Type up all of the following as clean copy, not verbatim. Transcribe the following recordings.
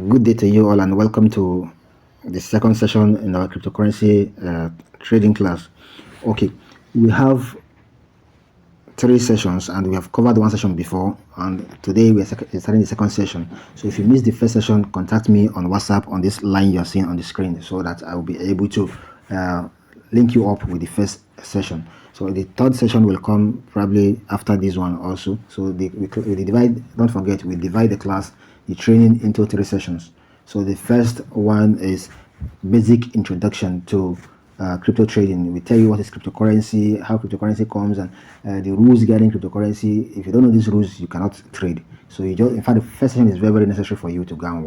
Good day to you all, and welcome to the second session in our cryptocurrency trading class. Okay, we have 3 sessions and we have covered one session before, and today we are starting the second session. So if you missed the first session, contact me on WhatsApp on this line you are seeing on the screen so that I will be able to link you up with the first session. So the third session will come probably after this one also. So we divide, don't forget, we divide the class, the training, into 3 sessions. So the first one is basic introduction to crypto trading. We tell you what is cryptocurrency, how cryptocurrency comes, and the rules regarding cryptocurrency. If you don't know these rules, you cannot trade. So in fact, the first session is very, very necessary for you to go and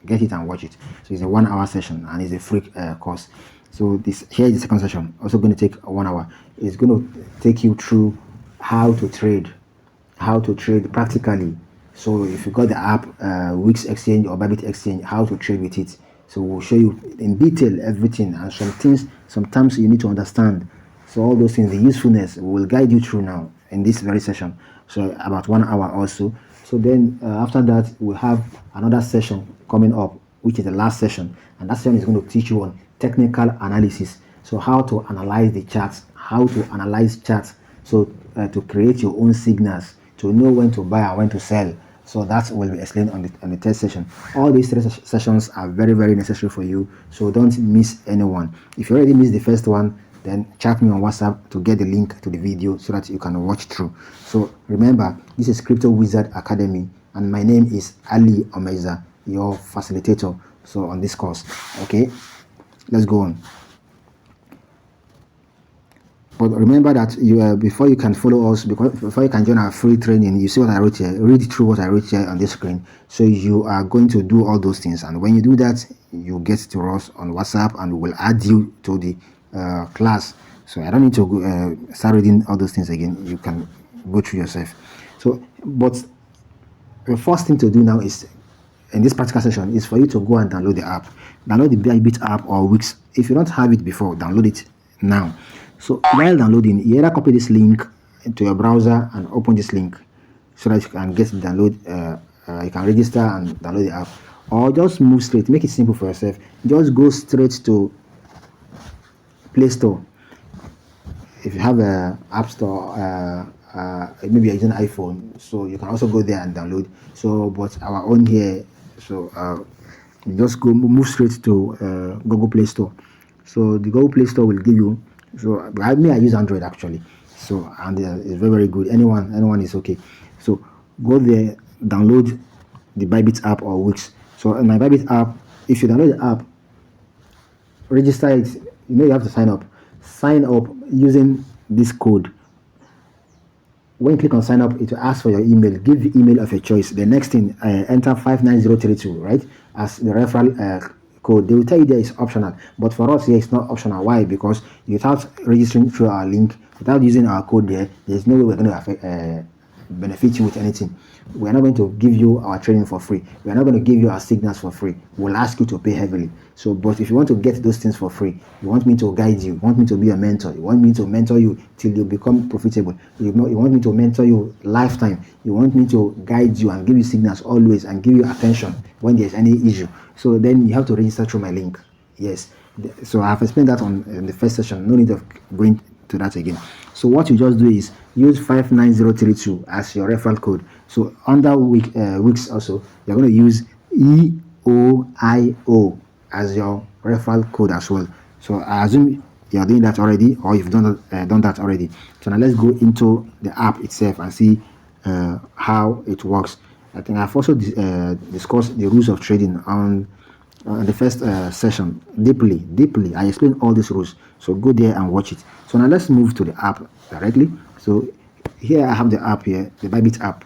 get it and watch it. So it's a 1 hour session and it's a free course. So here is the second session, also going to take 1 hour. It's going to take you through how to trade practically. So if you got the app, Wix Exchange or Bybit Exchange, how to trade with it. So we'll show you in detail everything, and some things sometimes you need to understand. So all those things, the usefulness, we will guide you through now in this very session. So about 1 hour also. So then after that, we'll have another session coming up, which is the last session, and that session is going to teach you on technical analysis. So how to analyze the charts, so to create your own signals, to know when to buy and when to sell. So that will be explained on the third session. All these 3 sessions are very, very necessary for you, so don't miss anyone. If you already missed the first one, then chat me on WhatsApp to get the link to the video so that you can watch through. So remember, this is Crypto Wizard Academy, and my name is Ali Omeza, your facilitator. So on this course, okay, let's go on. But remember that before you can follow us, before you can join our free training, you see what I wrote here. Read through what I wrote here on the screen. So you are going to do all those things, and when you do that, you get to us on WhatsApp, and we will add you to the class. So I don't need to go, start reading all those things again. You can go through yourself. So, but the first thing to do now is, in this practical session, is for you to go and download the app. Download the Bybit app or Wix. If you don't have it before, download it now. So while downloading, you either copy this link into your browser and open this link so that you can get the download. You can register and download the app, or just move straight. Make it simple for yourself. Just go straight to Play Store. If you have an app store, maybe you're using an iPhone, so you can also go there and download. So, but our own here, so just move straight to Google Play Store. So the Google Play Store will give you. So I use Android actually. So and it's very, very good. Anyone is okay. So go there, download the Bybit app or Wix. So in my Bybit app, if you download the app, register it. You have to sign up. Sign up using this code. When you click on sign up, it will ask for your email. Give the email of your choice. The next thing, enter 59032, right, as the referral code. They will tell you that it's optional, but for us here it's not optional. Why? Because without registering through our link, without using our code there's no way we're going to benefit you with anything. We're not going to give you our training for free. We're not going to give you our signals for free. We'll ask you to pay heavily. So, but if you want to get those things for free, you want me to guide you, you want me to be a mentor, you want me to mentor you till you become profitable, you want me to mentor you lifetime, you want me to guide you and give you signals always and give you attention when there's any issue, so then you have to register through my link. Yes, so I have explained that in the first session. No need of going to that again. So what you just do is use 59032 as your referral code. So under Wix also, you're going to use EOIO as your referral code as well. So I assume you're doing that already, or you've done that already. So now let's go into the app itself and see how it works. I think I've also discussed the rules of trading on the first session deeply. I explained all these rules, so go there and watch it. So now let's move to the app directly. So here I have the app here, the Bybit app.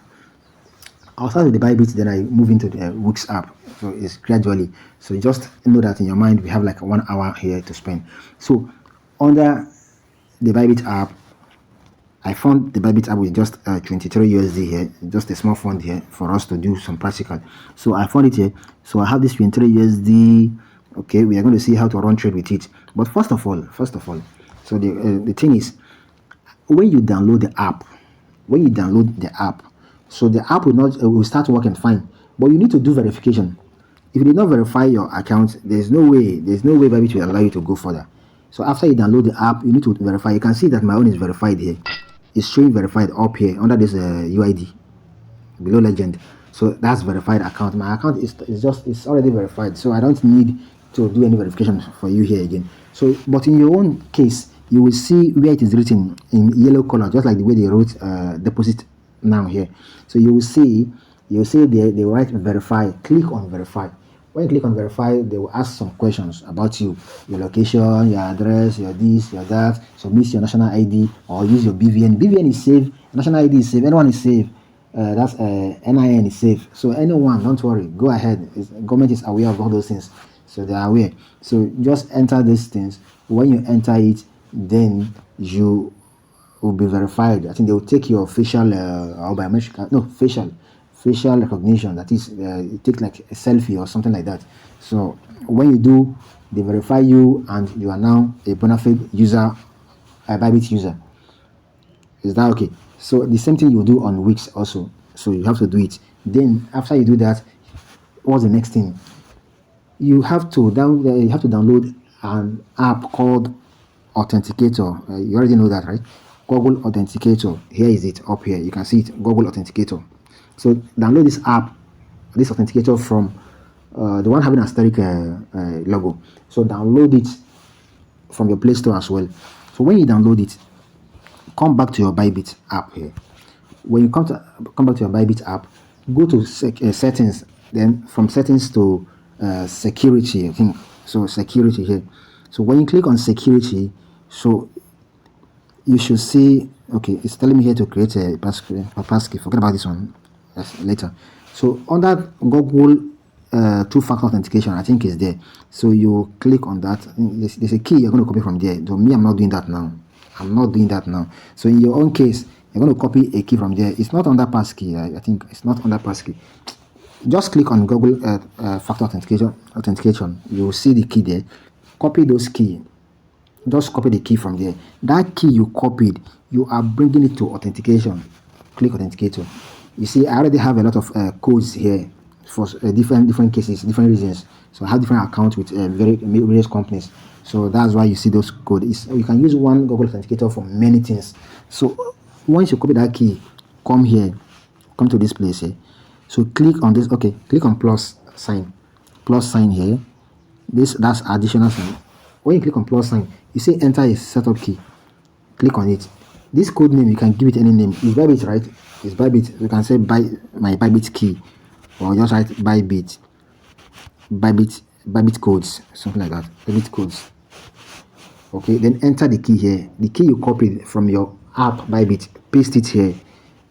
I'll start with the Bybit, then I move into the Wix app. So it's gradually. So just know that in your mind we have like 1 hour here to spend. So under the Bybit app, I found the Bybit app with just 23 USD here, just a small fund here for us to do some practical. So I found it here. So I have this 23 USD. Okay, we are going to see how to run trade with it. But first of all, so the thing is, when you download the app, so the app will start working fine, but you need to do verification. If you did not verify your account, there's no way Bybit will allow you to go further. So after you download the app, you need to verify. You can see that my own is verified here. It's showing verified up here under this UID below legend. So that's verified account. My account is already verified, so I don't need to do any verification for you here again. So but in your own case, you will see where it is written in yellow color, just like the way they wrote deposit now here. So you will see they write verify. Click on verify. When you click on verify, they will ask some questions about you, your location, your address, your this, your that. Submit your national ID or use your BVN. BVN is safe. National ID is safe. Anyone is safe. That's NIN is safe. So anyone, don't worry. Go ahead. Government is aware of all those things, so they are aware. So just enter these things. When you enter it, then you will be verified. I think they will take your facial or biometric, no, facial recognition. That is, it takes like a selfie or something like that. So when you do, they verify you, and you are now a bona fide user, a Bybit user. Is that okay? So the same thing you do on Wix also. So you have to do it. Then after you do that, what's the next thing? You have to download an app called Authenticator. You already know that, right? Google Authenticator. Here is it up here. You can see it. Google Authenticator. So download this app, this Authenticator from the one having a asterisk logo. So download it from your Play Store as well. So when you download it, come back to your Bybit app here. When you come back to your Bybit app, go to settings. Then from settings to security, I think. So security here. So when you click on security, so you should see, okay, it's telling me here to create a passkey. Forget about this one. That's later. So under Google two-factor authentication, I think is there. So you click on that. There's a key you're going to copy from there. So me, I'm not doing that now. So in your own case, you're going to copy a key from there. It's not under passkey. I think it's not under passkey. Just click on Google factor authentication. You will see the key there. Copy those key. Just copy the key from there. That key you copied, you are bringing it to authentication. Click authenticator. You see, I already have a lot of codes here for different cases, different reasons. So I have different accounts with various companies. So that's why you see those codes. You can use one Google Authenticator for many things. So once you copy that key, come here, come to this place here. So click on this. Okay, click on plus sign here. That's additional sign. When you click on plus sign, you see enter a setup key. Click on it. This code name, you can give it any name. It's Bybit, right? It's Bybit. You can say my Bybit key, or just write Bybit codes, something like that. Bybit codes. Okay, then enter the key here. The key you copied from your app Bybit, paste it here.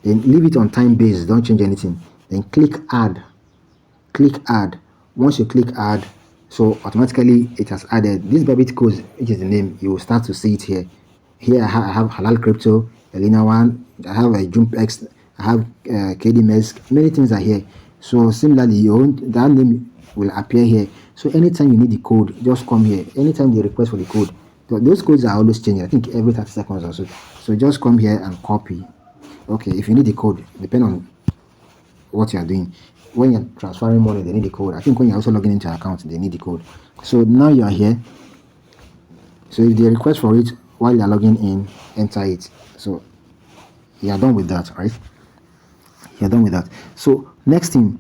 Then leave it on time base. Don't change anything. Then click add. Once you click add, so automatically it has added this Bybit code, which is the name. You will start to see it here. Here I have Halal Crypto, Elena One, I have a JumpX, I have KD Mesk. Many things are here. So similarly, that name will appear here. So anytime you need the code, just come here. Anytime they request for the code, those codes are always changing. I think every 30 seconds or so. So just come here and copy. Okay, if you need the code, depending on what you are doing. When you're transferring money, they need the code. I think when you're also logging into your account, they need the code. So now you are here. So if they request for it while you're logging in, enter it. So you are done with that, right? You're done with that. So next thing,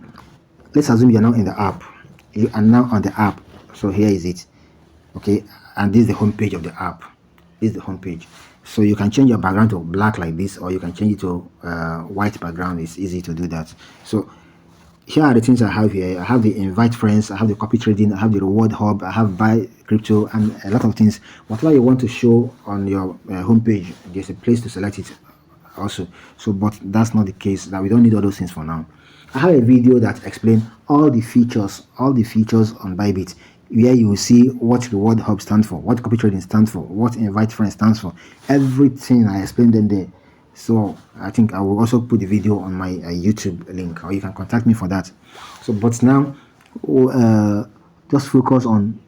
let's assume you're now in the app. You are now on the app. So here is it. Okay, and this is the home page of the app. This is the home page. So you can change your background to black like this, or you can change it to white background. It's easy to do that. So here are the things I have here. I have the invite friends, I have the copy trading, I have the reward hub, I have buy crypto, and a lot of things. Whatever you want to show on your homepage, there's a place to select it also. So, but that's not the case. That we don't need all those things for now. I have a video that explains all the features on Bybit, where you will see what reward hub stands for, what copy trading stands for, what invite friends stands for. Everything I explained them there. So I think I will also put the video on my YouTube link, or you can contact me for that. So but now just focus on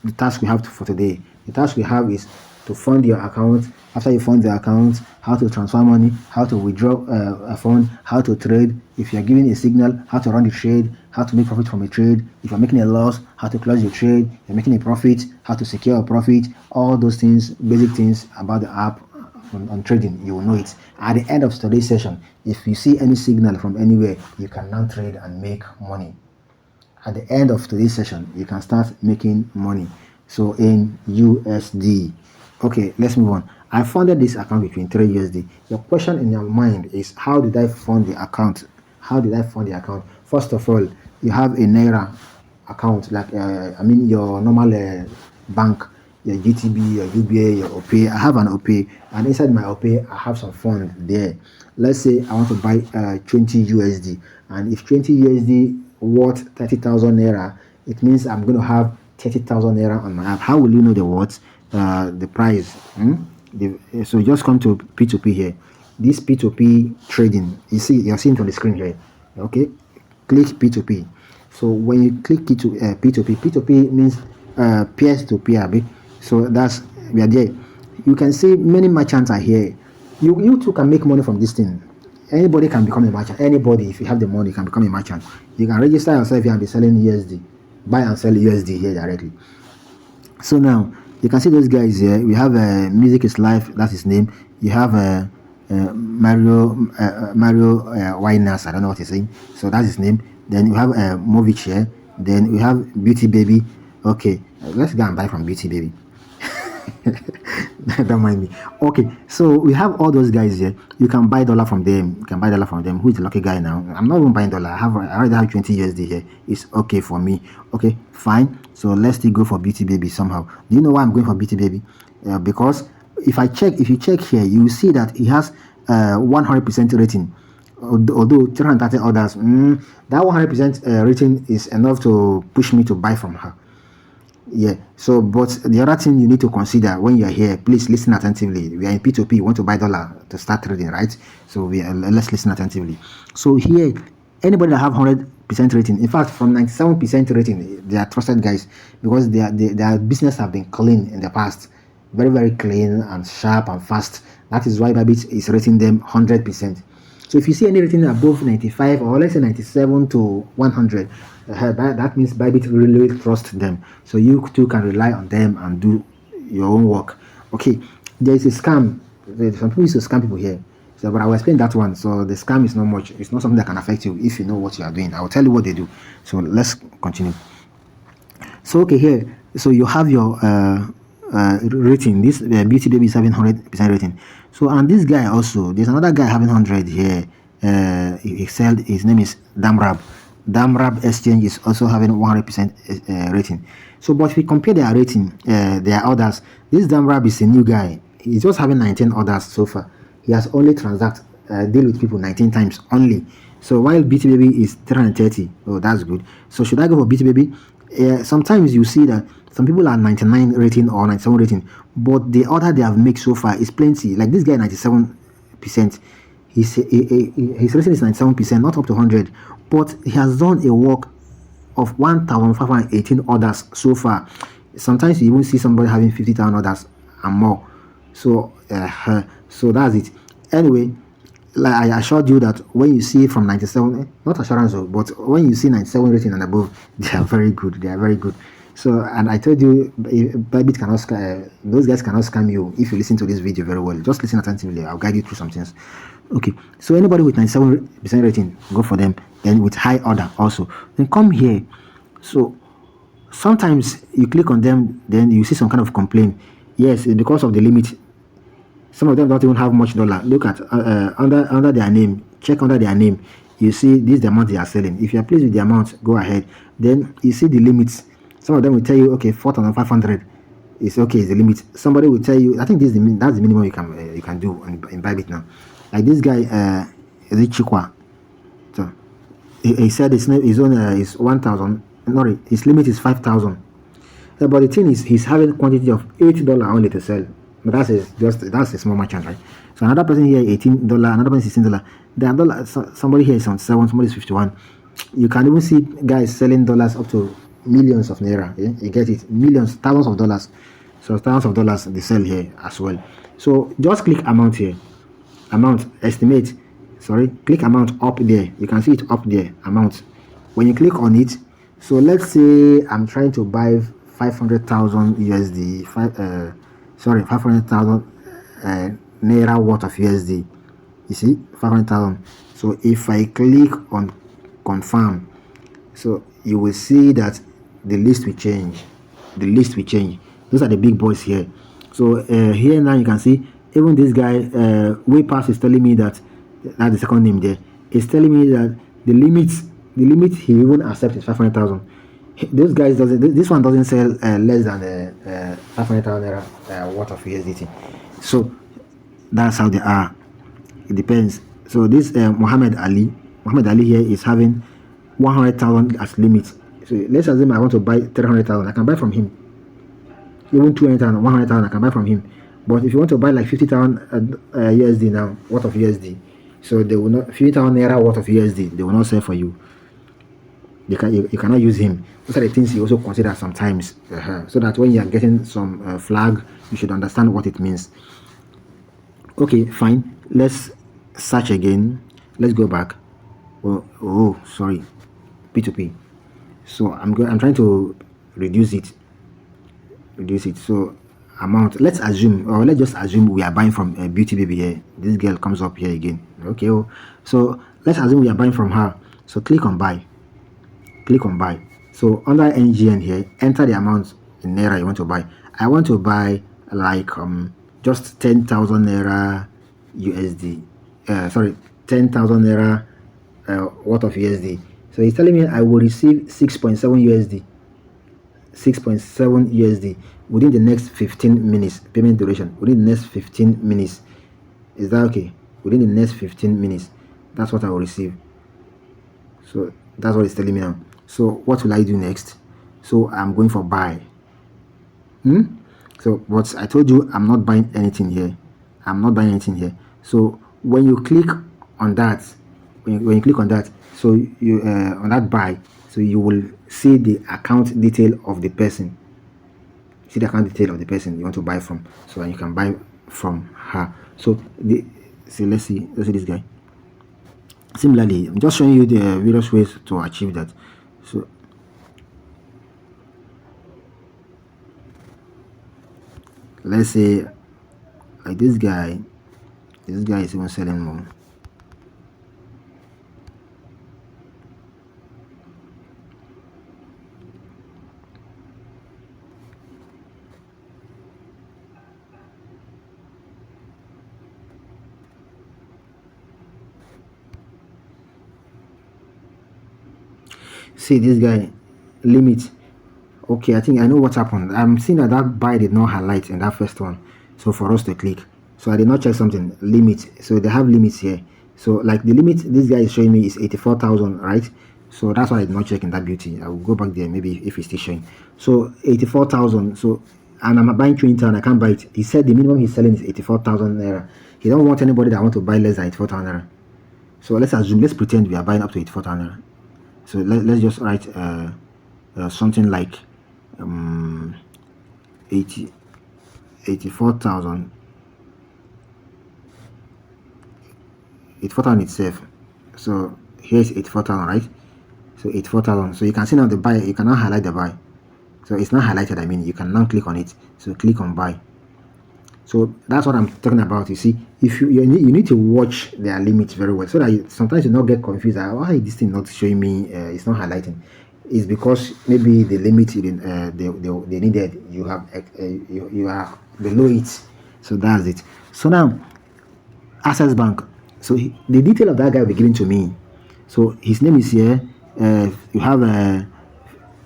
the task we have for today. The task we have is to fund your account. After you fund the account, how to transfer money, how to withdraw a fund, how to trade. If you're giving a signal, how to run the trade, how to make profit from a trade. If you're making a loss, how to close your trade. If you're making a profit, how to secure a profit. All those things, basic things about the app on trading, you will know it. At the end of today's session, if you see any signal from anywhere, you can now trade and make money. At the end of today's session, you can start making money. So in USD. Okay, let's move on. I funded this account between 3 USD. Your question in your mind is, how did I fund the account? How did I fund the account? First of all, you have a Naira account, like your normal bank, your GTB, your UBA, your OPay. I have an OPay, and inside my OPay, I have some fund there. Let's say I want to buy 20 USD, and if 20 USD worth 30,000 Naira, it means I'm going to have 30,000 Naira on my app. How will you know the worth? The price? So just come to P2P here. This P2P trading, you're seeing it on the screen here. Okay, click P2P. So when you click P2P, P2P means peer-to-peer. So we are there. You can see many merchants are here. You too can make money from this thing. Anybody can become a merchant. Anybody, if you have the money, can become a merchant. You can register yourself here and be selling USD. Buy and sell USD here directly. So now you can see those guys here. We have Music is Life, that's his name. You have Mario Winas, I don't know what he's saying. So that's his name. Then you have Movich here. Then we have Beauty Baby. Okay, let's go and buy from Beauty Baby. Don't mind me. Okay, so we have all those guys here. You can buy dollar from them. You can buy dollar from them. Who is the lucky guy now? I'm not even buying dollar. I already have 20 USD here. It's okay for me. Okay, fine. So let's still go for Beauty Baby somehow. Do you know why I'm going for Beauty Baby? Because if you check here, you will see that he has 100% rating. Although 330 others, that 100% rating is enough to push me to buy from her. Yeah, so but the other thing you need to consider when you're here, please listen attentively. We are in P2P, you want to buy dollar to start trading, right? So let's listen attentively. So here, anybody that have 100% rating, in fact from 97% rating, they are trusted guys, because their business have been clean in the past, very, very clean and sharp and fast. That is why Bybit is rating them 100%. So if you see any rating above 95, or let's say 97 to 100, that means Bybit really trust them. So you too can rely on them and do your own work. Okay, there is a scam. Some people used to scam people here. So, but I will explain that one. So the scam is not much. It's not something that can affect you if you know what you are doing. I will tell you what they do. So let's continue. So okay, here. So you have your rating. This Beauty Baby is having 100% rating. So, and this guy also, there's another guy having 100 here. His name is Damrab. Damrab Exchange is also having 100% rating. So, but if we compare their rating, their orders, this Damrab is a new guy. He's just having 19 orders so far. He has only deal with people 19 times only. So while Beauty Baby is 330, oh, that's good. So should I go for Beauty Baby? Sometimes you see that some people are 99 rating or 97 rating, but the order they have made so far is plenty. Like this guy, 97%. His rating is 97%, not up to 100, but he has done a work of 1,518 orders so far. Sometimes you even see somebody having 50,000 orders and more. So so that's it. Anyway, like I assured you that when you see from 97, not assurance, but when you see 97 rating and above, they are very good. They are very good. So, and I told you, Bybit cannot those guys cannot scam you if you listen to this video very well. Just listen attentively. I'll guide you through some things. Okay, so anybody with 97% rating, go for them. Then with high order also, then come here. So sometimes you click on them, then you see some kind of complaint. Yes, it's because of the limit. Some of them don't even have much dollar. Look at under their name. Check under their name. You see this is the amount they are selling. If you are pleased with the amount, go ahead. Then you see the limits. Some of them will tell you, okay, 4,500 is okay, is the limit. Somebody will tell you, I think that's the minimum you can do in Bybit now. Like this guy, is it Chikwa? So he said his own is 1,000. No, his limit is 5,000. Yeah, but the thing is, he's having quantity of $8 only to sell. But that's a small merchant, right? So another person here $18, another person $16. The dollar, somebody here is on 7, somebody is 51. You can even see guys selling dollars up to millions of naira. Yeah? You get it? Millions, thousands of dollars. So thousands of dollars they sell here as well. So just click amount here. amount, estimate, sorry, click amount up there. You can see it up there, amount. When you click on it, so let's say I'm trying to buy 500,000 USD, 500,000 naira worth of USD. You see, 500,000. So if I click on confirm, so you will see that the list will change. The list will change. Those are the big boys here. So here now you can see even this guy way past is telling me that that's the second name there. It's telling me that the limit he even accepts is 500,000. Those guys doesn't. This one doesn't sell less than 500,000 naira worth of USDT. So that's how they are. It depends. So this Muhammad Ali here is having 100,000 as limit. So let's assume I want to buy 300,000. I can buy from him. Even 200,000, 100,000, I can buy from him. But if you want to buy like 50,000 USD now, worth of USD, so they will not 50,000 naira worth of USD. They will not sell for you. You cannot use him. Those are the things you also consider sometimes, so that when you are getting some flag, you should understand what it means. Okay, fine. Let's search again. Let's go back. Oh, sorry, P2P. So I'm trying to reduce it. So amount. Let's assume, or let's just assume we are buying from Beauty Baby here. This girl comes up here again. Okay. So let's assume we are buying from her. So click on buy. So under NGN here, enter the amount in naira you want to buy. I want to buy like just 10,000 naira USD. 10,000 naira worth of USD. So he's telling me I will receive 6.7 USD. 6.7 USD within the next 15 minutes. Payment duration within the next 15 minutes. Is that okay? Within the next 15 minutes, that's what I will receive. So that's what it's telling me now. So what will I do next? So I'm going for buy. So what I told you, I'm not buying anything here. So when you click on that, when you click on that, so you on that buy, so you will see the account detail of the person. See the account detail of the person you want to buy from, so you can buy from her. So let's see this guy. Similarly, I'm just showing you the various ways to achieve that. So let's say like this guy is even selling more. See this guy limit. Okay, I think I know what happened. I'm seeing that buy did not highlight in that first one, so for us to click, so I did not check something limit. So they have limits here. So like the limit this guy is showing me is 84,000, right? So that's why I did not check in that beauty. I will go back there maybe if it's still showing. So 84,000. So and I'm buying 20,000. I can't buy it. He said the minimum he's selling is 84,000 naira. He don't want anybody that want to buy less than 84,000 naira. So let's pretend we are buying up to 84,000 naira. So let's just write something like 84,000 itself. So here's 84,000, right? So 84,000. So you can see now the buy. You cannot highlight the buy. So it's not highlighted. I mean, you can now click on it. So click on buy. So that's what I'm talking about. You see, if you need to watch their limits very well, so that sometimes you not get confused. Why is this thing not showing me? It's not highlighting. It's because maybe the limit they needed, you have you are below it. So that's it. So now Access Bank. So the detail of that guy will be given to me. So his name is here. You have a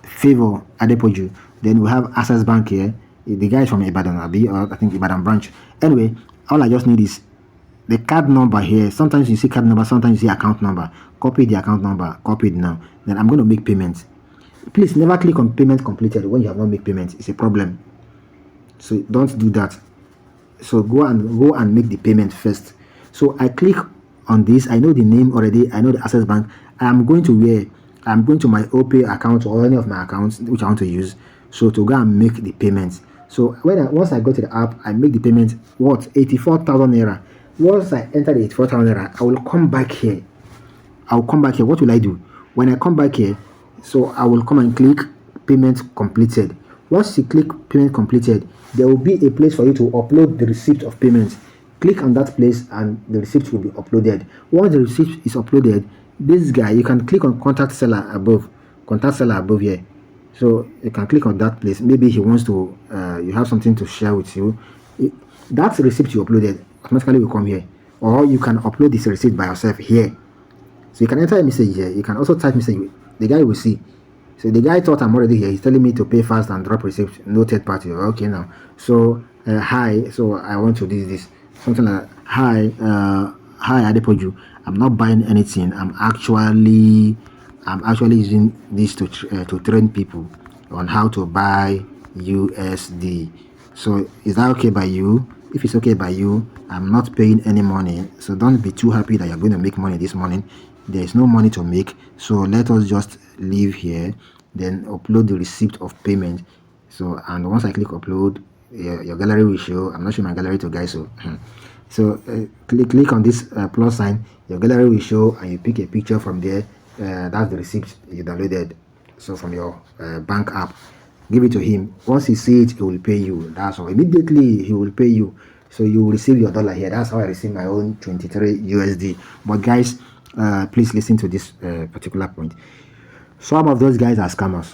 Favor Adepoju. Then we have Access Bank here. The guy is from Ibadan, or I think Ibadan branch. Anyway, all I just need is the card number here. Sometimes you see card number, sometimes you see account number. Copy the account number, copy it now. Then I'm going to make payments. Please never click on payment completed when you have not made payments. It's a problem. So don't do that. So go and make the payment first. So I click on this. I know the name already. I know the Access Bank. I'm going to my OPay account or any of my accounts which I want to use. So to go and make the payments. So once I go to the app, I make the payment. What? 84,000 naira. Once I enter the 84,000 naira, I will come back here. I'll come back here. What will I do? When I come back here, so I will come and click payment completed. Once you click payment completed, there will be a place for you to upload the receipt of payment. Click on that place and the receipt will be uploaded. Once the receipt is uploaded, this guy, you can click on contact seller above here. So you can click on that place. Maybe he wants to, you have something to share with you. That receipt you uploaded automatically will come here. Or you can upload this receipt by yourself here. So you can enter a message here. You can also type message. The guy will see. So the guy thought I'm already here. He's telling me to pay fast and drop receipt. No third party. Okay now. So hi. So I want to do this. Something like hi. Hi Adepoju. I'm not buying anything. I'm actually using this to train people on how to buy USD. So is that okay by you? If it's okay by you, I'm not paying any money. So don't be too happy that you're going to make money this morning. There is no money to make. So let us just leave here, then upload the receipt of payment. So, and once I click upload, your gallery will show. I'm not showing my gallery to guys. So click on this plus sign. Your gallery will show, and you pick a picture from there. That's the receipt you downloaded. So from your bank app, give it to him. Once he sees it, he will pay you. That's all. Immediately he will pay you. So you will receive your dollar here. That's how I receive my own 23 USD. But guys, please listen to this particular point. Some of those guys are scammers.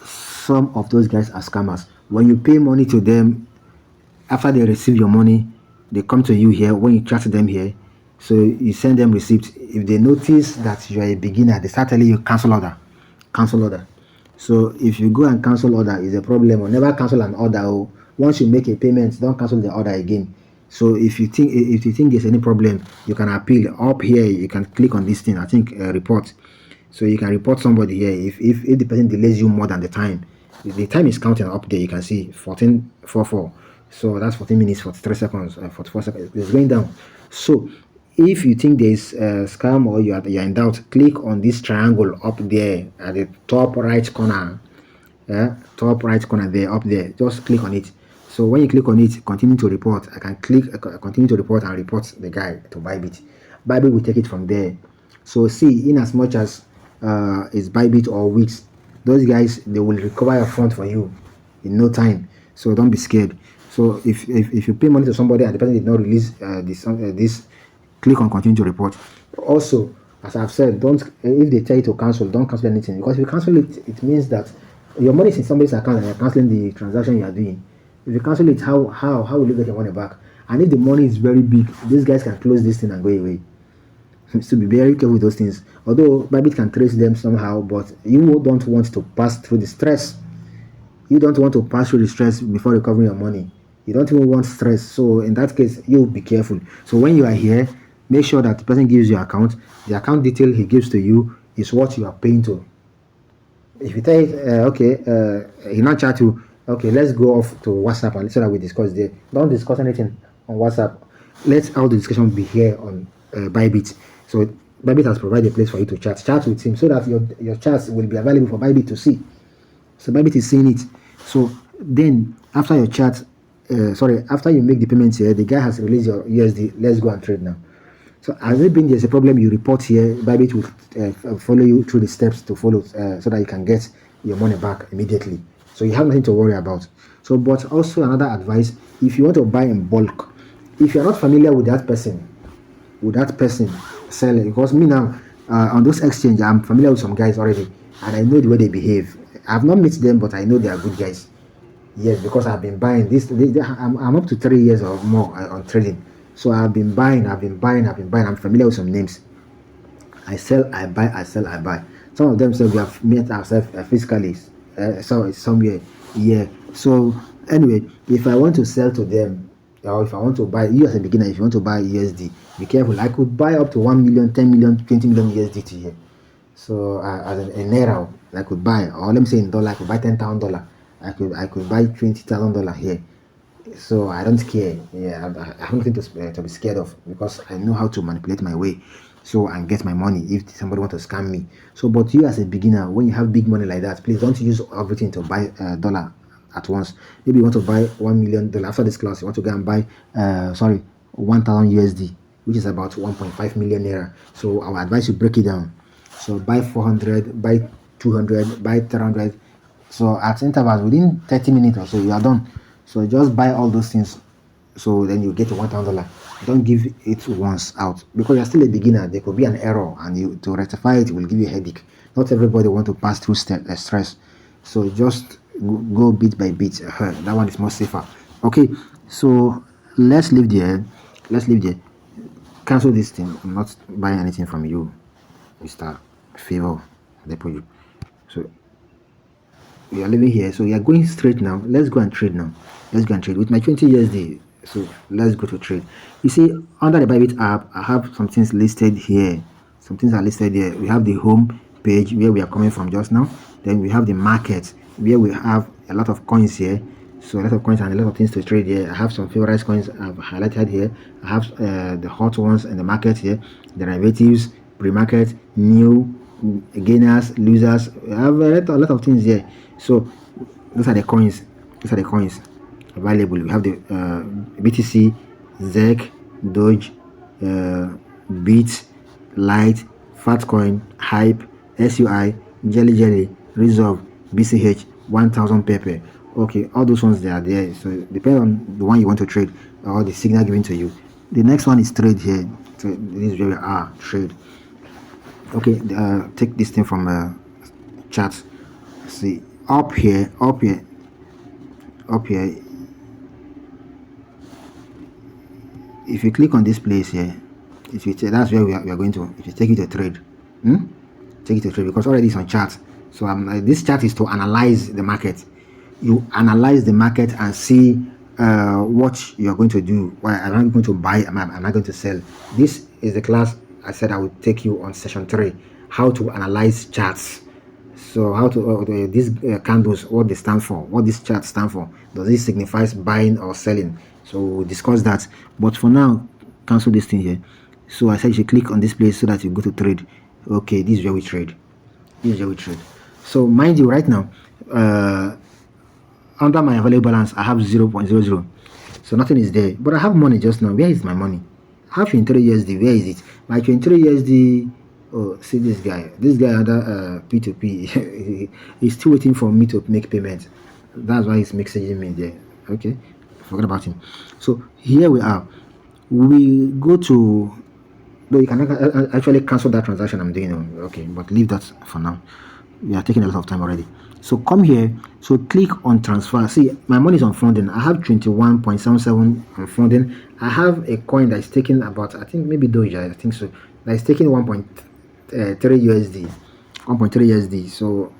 Some of those guys are scammers. When you pay money to them, after they receive your money, they come to you here. When you chat to them here, so you send them receipts. If they notice that you are a beginner, they start telling you cancel order. Cancel order. So if you go and cancel order, is a problem. Or never cancel an order. Or once you make a payment, don't cancel the order again. So if you think there's any problem, you can appeal. Up here, you can click on this thing. I think report. So you can report somebody here. If the person delays you more than the time is counting up there. You can see 14:44. So that's 14 minutes, 43 seconds, 44 seconds. It's going down. So if you think there's a scam or you're in doubt, click on this triangle up there at the top right corner. Top right corner there, up there. Just click on it. So when you click on it, continue to report. I can click continue to report and report the guy to Bybit. Bybit will take it from there. So see, in as much as it's Bybit or Wix, those guys, they will recover your fund for you in no time. So don't be scared. So if you pay money to somebody and the person did not release this, click on continue to report. Also, as I've said, don't, if they tell you to cancel, don't cancel anything, because if you cancel it, it means that your money is in somebody's account and you're canceling the transaction you are doing. If you cancel it, how will you get your money back? And if the money is very big, these guys can close this thing and go away. So be very careful with those things. Although Bybit can trace them somehow, but you don't want to pass through the stress. You don't want to pass through the stress before recovering your money. You don't even want stress. So in that case, you be careful. So when you are here, make sure that the person gives you your account. The account detail he gives to you is what you are paying to. If you tell it, he not chat you, okay, let's go off to WhatsApp and so that we discuss there. Don't discuss anything on WhatsApp. Let all the discussion be here on Bybit. So Bybit has provided a place for you to chat with him so that your chats will be available for Bybit to see. So Bybit is seeing it. So then after your chat, after you make the payments here, the guy has released your USD. Let's go and trade now. So as it being there's a problem, you report here. Bybit will follow you through the steps to follow so that you can get your money back immediately. So you have nothing to worry about. So, but also another advice: if you want to buy in bulk, if you are not familiar with that person selling, because me now on those exchange, I'm familiar with some guys already, and I know the way they behave. I've not met them, but I know they are good guys. Yes, because I've been buying this. I'm up to 3 years or more on trading. So I've been buying. I'm familiar with some names. I sell, I buy, I sell, I buy. Some of them say we have met ourselves physically. So it's somewhere. Yeah. So anyway, if I want to sell to them, or if I want to buy, you as a beginner, if you want to buy USD, be careful. I could buy up to 1 million, 10 million, 20 million USD here. So as a naira, I could buy, or let me say in dollar, I could buy $10,000. I could buy $20,000 here. So I don't care. Yeah, I have nothing to be scared of, because I know how to manipulate my way, so and get my money if somebody want to scam me. So, but you as a beginner, when you have big money like that, please don't use everything to buy dollar at once. Maybe you want to buy $1 million after this class. You want to go and buy 1000 USD, which is about 1.5 million naira. So I would advise you break it down. So buy 400, buy 200, buy 300. So at intervals within 30 minutes or so you are done. So just buy all those things. So then you get to $1,000. Don't give it once out because you're still a beginner. There could be an error, and you to rectify it will give you a headache. Not everybody want to pass through stress. So just go bit by bit. That one is more safer. Okay, so let's leave there. Cancel this thing. I'm not buying anything from you, Mr. Favor. So we are living here. So we are going straight now. Let's go and trade now. Let's go and trade with my 20 USD. So let's go to trade. You see, under the Bybit app, I have some things listed here. Some things are listed here. We have the home page where we are coming from just now. Then we have the market where we have a lot of coins here. So a lot of coins and a lot of things to trade here. I have some favorite coins I've highlighted here. I have the hot ones in the market here, derivatives, pre-market, new, gainers, losers. I have a lot of things here. So those are the coins. These are the coins available. We have the BTC, ZEC, Doge, Beat, Light, Fatcoin, Hype, SUI, Jelly, Resolve, BCH, 1000 Pepe. Okay, all those ones they are there. So depending on the one you want to trade or the signal given to you. The next one is trade here. So this is where we are, trade. Okay, take this thing from chat. See up here. If you click on this place here, that's where we are going to. If you take it to trade, take it to trade because already it's on chart. So this chart is to analyze the market. You analyze the market and see what you are going to do. Well, am I going to buy? Am I going to sell? This is the class I said I would take you on session 3, how to analyze charts. So how to these candles, what they stand for, what this chart stand for. Does it signify buying or selling? So we'll discuss that. But for now, cancel this thing here. So I said you should click on this place so that you go to trade. Okay, this is where we trade. So mind you, right now, under my available balance, I have 0.00. So nothing is there. But I have money just now. Where is my money? I have 23 USD. Where is it? My 23 USD. Oh, see this guy. This guy under P2P. He's still waiting for me to make payment. That's why he's messaging me there. Okay, forget about him. So here we are. We go to. No, you can actually cancel that transaction I'm doing. Okay, but leave that for now. We are taking a lot of time already. So come here. So click on transfer. See, my money is on funding. I have 21.77 on funding. I have a coin that is taking about, I think maybe Doge. I think so. That is taking 1.3 USD. 1.3 USD. So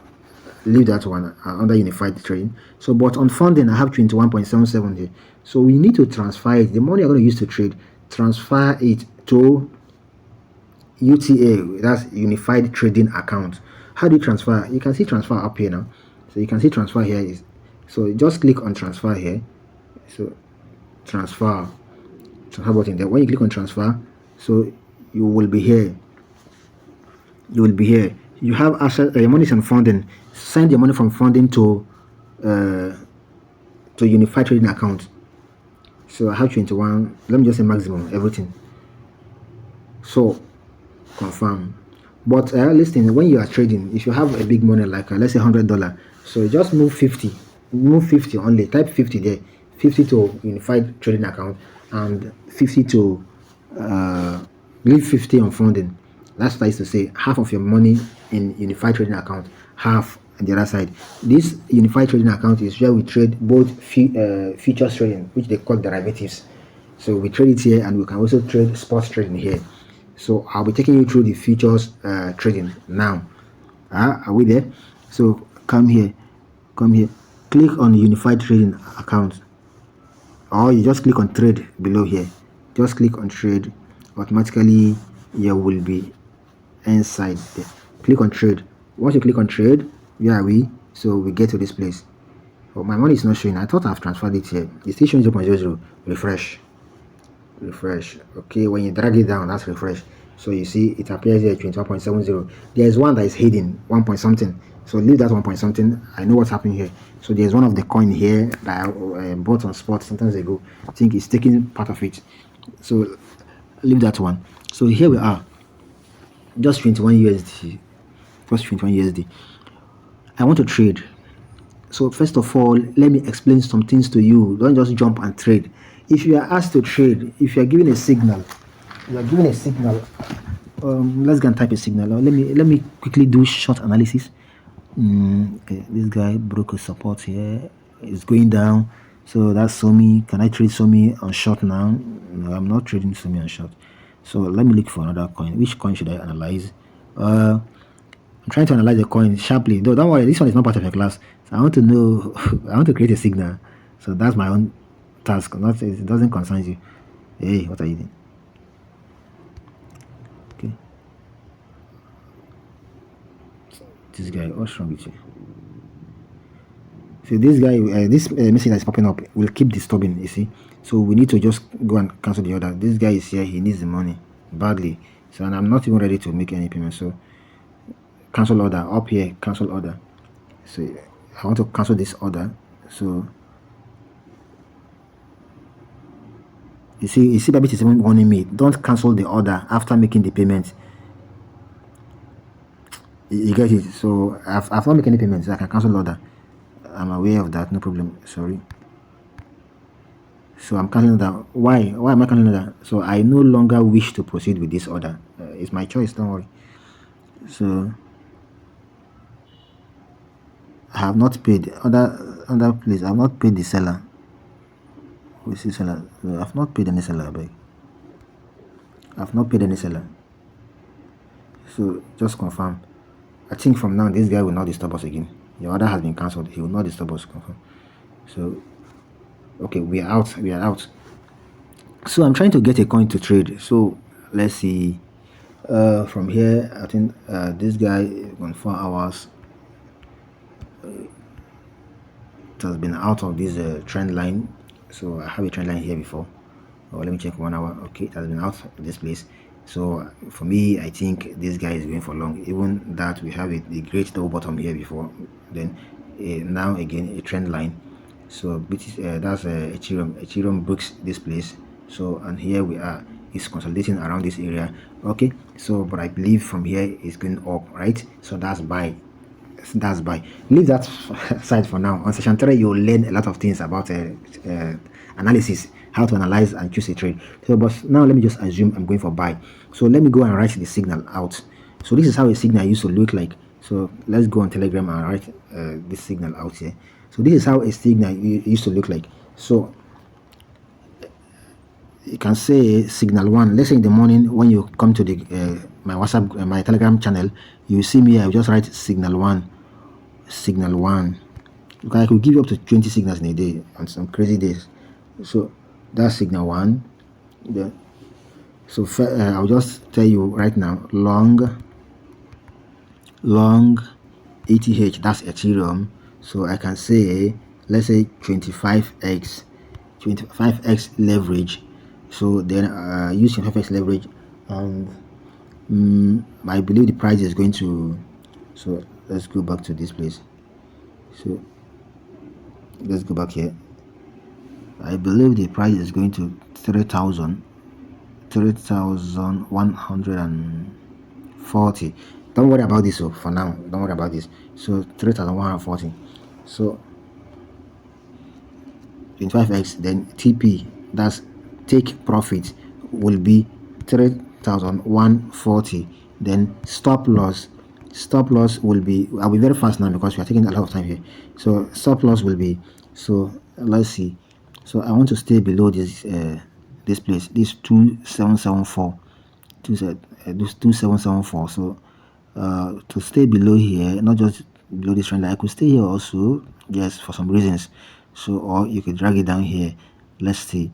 leave that one under unified trading. So, but on funding, I have 21.77 here. So we need to transfer it. The money I'm going to use to trade, transfer it to UTA. That's unified trading account. How do you transfer? You can see transfer up here now. So you can see transfer here. So just click on transfer here. So transfer button there. When you click on transfer, so you will be here. You have access. Your money is on funding. Send your money from funding to unified trading account. So I have 21. Let me just say maximum everything. So confirm. But listen, when you are trading, if you have a big money like let's say $100, so just move 50 only. Type 50 there, 50 to unified trading account, and 50 to leave 50 on funding. That's what I used to say. Half of your money in unified trading account, half on the other side. This unified trading account is where we trade both futures trading, which they call derivatives. So we trade it here, and we can also trade spot trading here. So I'll be taking you through the futures trading now. Are we there? So come here, click on unified trading account, or you just click on trade below here. Just click on trade. Automatically you will be inside there. Click on trade. Once you click on trade, where are we? So we get to this place. Oh, my money is not showing. I thought I've transferred it here. It's still showing 0.00. Refresh. Okay, when you drag it down, that's refresh. So you see it appears here 21.70. There's one that is hidden 1 point something. So leave that 1 point something. I know what's happening here. So there's one of the coin here that I bought on spot sometimes ago. I think it's taking part of it. So leave that one. So here we are, just 21 USD, just 21 USD. I want to trade. So first of all, let me explain some things to you. Don't just jump and trade. If you are asked to trade, if you are given a signal, you are given a signal. Let's go and type a signal. Let me quickly do short analysis. Okay, this guy broke a support here. It's going down. So that's Somi. Can I trade Somi on short now? No, I'm not trading Somi on short. So let me look for another coin. Which coin should I analyze? I'm trying to analyze the coin sharply. Though, don't worry, this one is not part of your class. So I want to know, I want to create a signal. So that's my own task. Not, it doesn't concern you. Hey, what are you doing? Okay. This guy, what's wrong with you? So this guy, this message that's popping up will keep disturbing, you see. So we need to just go and cancel the order. This guy is here, he needs the money badly. So, and I'm not even ready to make any payment. So cancel order, up here, cancel order. So I want to cancel this order. So you see Bybit is even warning me, don't cancel the order after making the payment. You get it? So I've not made any payments, so I can cancel order. I'm aware of that, no problem. Sorry. So I'm canceling that. Why am I canceling that? So I no longer wish to proceed with this order. It's my choice, don't worry. So I have not paid other place. I have not paid the seller. Who is the seller? I have not paid any seller, I beg. I have not paid any seller. So just confirm. I think from now this guy will not disturb us again. Your order has been cancelled. He will not disturb us. Confirm. So okay, we are out. We are out. So I'm trying to get a coin to trade. So let's see. From here, I think this guy on 4 hours it has been out of this trend line. So I have a trend line here before. Let me check 1 hour. Okay, it has been out of this place. So for me, I think this guy is going for long. Even that we have a great double bottom here before, then now again a trend line. So that's Ethereum breaks this place. So and here we are, it's consolidating around this area. Okay, so but I believe from here it's going up, right? So that's buy. That's buy. Leave that side for now. On session 3 you'll learn a lot of things about analysis, how to analyze and choose a trade. So but now let me just assume I'm going for buy. So let me go and write the signal out. So this is how a signal used to look like. So let's go on Telegram and write this signal out here. So this is how a signal used to look like. So you can say signal 1. Let's say in the morning when you come to the my WhatsApp, my Telegram channel, you see me, I will just write signal 1. Signal 1. Because I could give you up to 20 signals in a day on some crazy days. So that's signal 1. Then so I'll just tell you right now, long ETH, that's Ethereum. So I can say, let's say 25x leverage. So then use 25x leverage, and I believe the price is going to, so let's go back to this place. So let's go back here. I believe the price is going to 3,140. Don't worry about this. So for now, don't worry about this. So 3,140. So 25x, then TP, that's take profit, will be 3,140. Then stop loss will be, I'll be very fast now because we are taking a lot of time here. So stop loss will be, so let's see. So I want to stay below this this place, this 2774, 2774. So to stay below here, not just below this trend line, I could stay here also, yes, for some reasons. So or you could drag it down here. Let's see.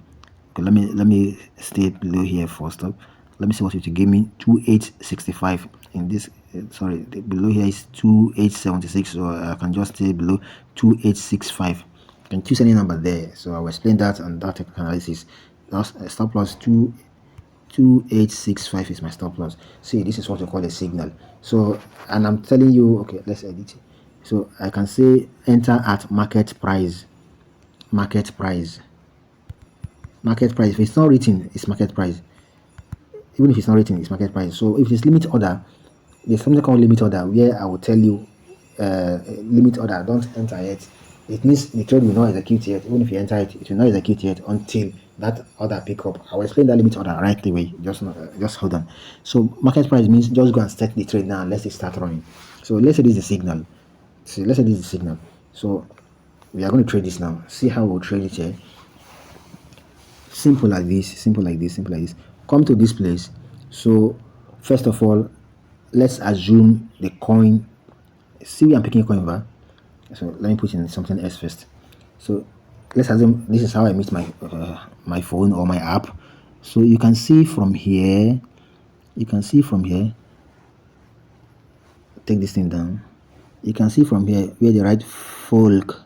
Okay, let me stay below here first up. Let me see what it will give me. 2865 in this. Sorry, below here is 2876. So I can just stay below 2865. You can choose any number there. So I will explain that on that technical analysis. That's stop loss 2865 is my stop loss. See, this is what we call a signal. So, and I'm telling you, okay, let's edit it. So I can say enter at market price. market price. If it's not written, it's market price. Even if it's not written, it's market price. So if it's limit order, there's something called limit order where I will tell you limit order, don't enter it. It means the trade will not execute yet. Even if you enter it, it will not execute yet until that order pick up. I will explain that limit order right away. Just hold on. So market price means just go and start the trade now and let it start running. So let's say this is the signal. So let's say this is the signal. So we are going to trade this now. See how we'll trade it here. Simple like this, simple like this, simple like this. Come to this place. So first of all, let's assume the coin. See, I'm picking a coin over. So let me put in something else first. So let's assume this is how I meet my my phone or my app. So you can see from here. You can see from here. Take this thing down. You can see from here where they write Folk.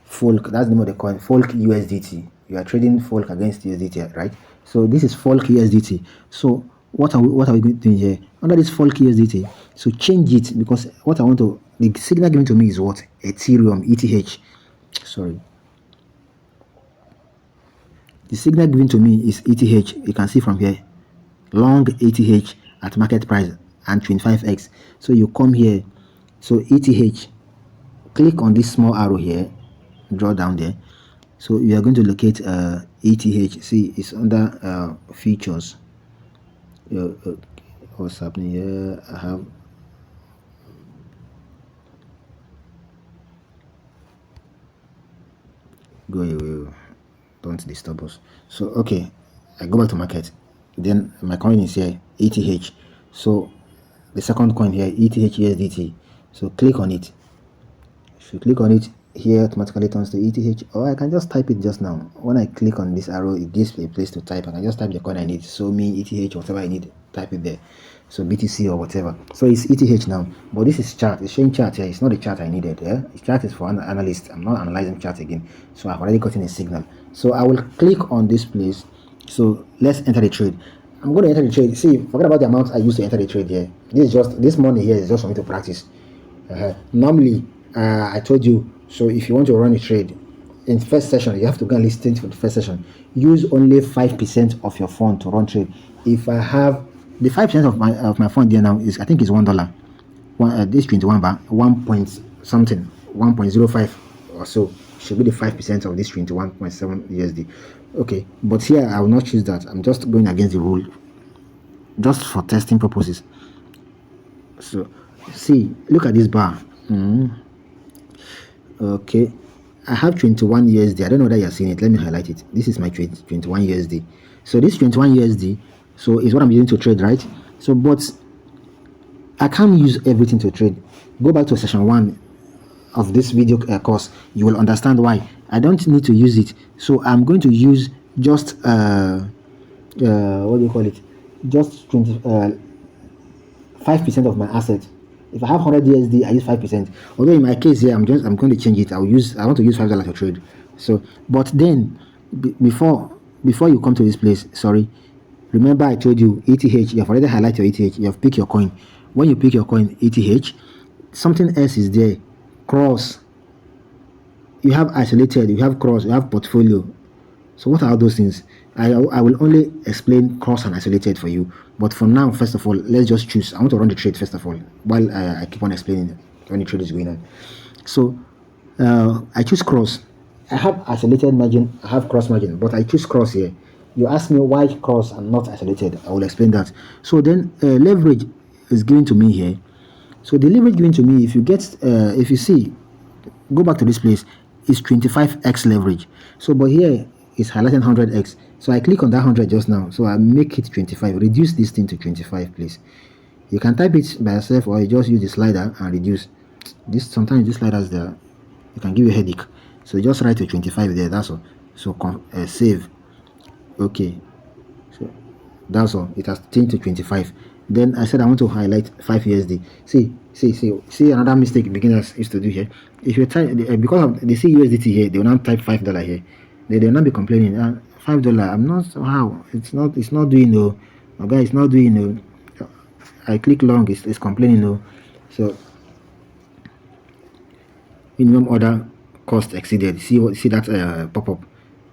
Folk, that's the name of the coin. Folk USDT. You are trading Folk against USDT, right? So this is Folk USDT. So what are we doing here? Under this Folk USDT, so change it, because what I want to, the signal given to me is what? Ethereum, ETH. Sorry. The signal given to me is ETH. You can see from here. Long ETH at market price and 25x. So you come here. So ETH. Click on this small arrow here. Draw down there. So you are going to locate ETH. See, it's under features. What's happening here? I have go away, don't disturb us. So okay, I go back to market, then my coin is here, ETH. So the second coin here, ETH USDT. So click on it. If you click on it here, automatically turns to ETH, or I can just type it just now. When I click on this arrow, it gives a place to type. I can just type the coin I need. So me ETH, whatever I need, type it there. So BTC or whatever. So it's ETH now, but this is chart. It's showing chart here. It's not the chart I needed. Yeah, the chart is for an analyst. I'm not analyzing chart again. So I've already gotten a signal. So I will click on this place. So let's enter the trade. I'm going to enter the trade. See, forget about the amount I used to enter the trade here. This money here is just for me to practice. Normally, I told you. So if you want to run a trade in first session, you have to go and listen for the first session. Use only 5% of your fund to run trade. If I have the 5% of my fund there now is, I think it's $1. This 21 bar 1 point something 1.05 or so should be the 5% of this 21.7 USD. Okay, but here I will not choose that. I'm just going against the rule, just for testing purposes. So see, look at this bar. Okay, I have 21 USD. I don't know whether you're seeing it. Let me highlight it. This is my 21 USD. So this 21 USD, so is what I'm using to trade, right? So but I can't use everything to trade. Go back to session 1 of this video course. You will understand why I don't need to use it. So I'm going to use just what do you call it? Just 5% of my asset. If I have 100 USD, I use 5%. Although in my case here, I'm going to change it. I want to use $5 to trade. So, but then before you come to this place, sorry, remember I told you ETH. You have already highlighted your ETH. You have picked your coin. When you pick your coin ETH, something else is there. Cross. You have isolated. You have cross. You have portfolio. So what are those things? I will only explain cross and isolated for you. But for now, first of all, let's just choose. I want to run the trade first of all, while I keep on explaining when the trade is going on. So I choose cross. I have isolated margin. I have cross margin, but I choose cross here. You ask me why cross and not isolated. I will explain that. So then leverage is given to me here. So the leverage given to me, if you see, go back to this place, is 25x leverage. So but here is highlighting 100x. So I click on that 100 just now. So I make it 25. Reduce this thing to 25, please. You can type it by yourself, or you just use the slider and reduce. Sometimes these sliders there, it can give you a headache. So just write to 25 there. That's all. So save. Okay. So that's all. It has changed to 25. Then I said I want to highlight 5 USD. See another mistake beginners used to do here. If you type because of they see USDT here, they will not type $5 here. They will not be complaining. $5. I'm not how it's not doing no. Okay, it's not doing no. I click long. It's complaining no. So minimum order cost exceeded. See that pop up.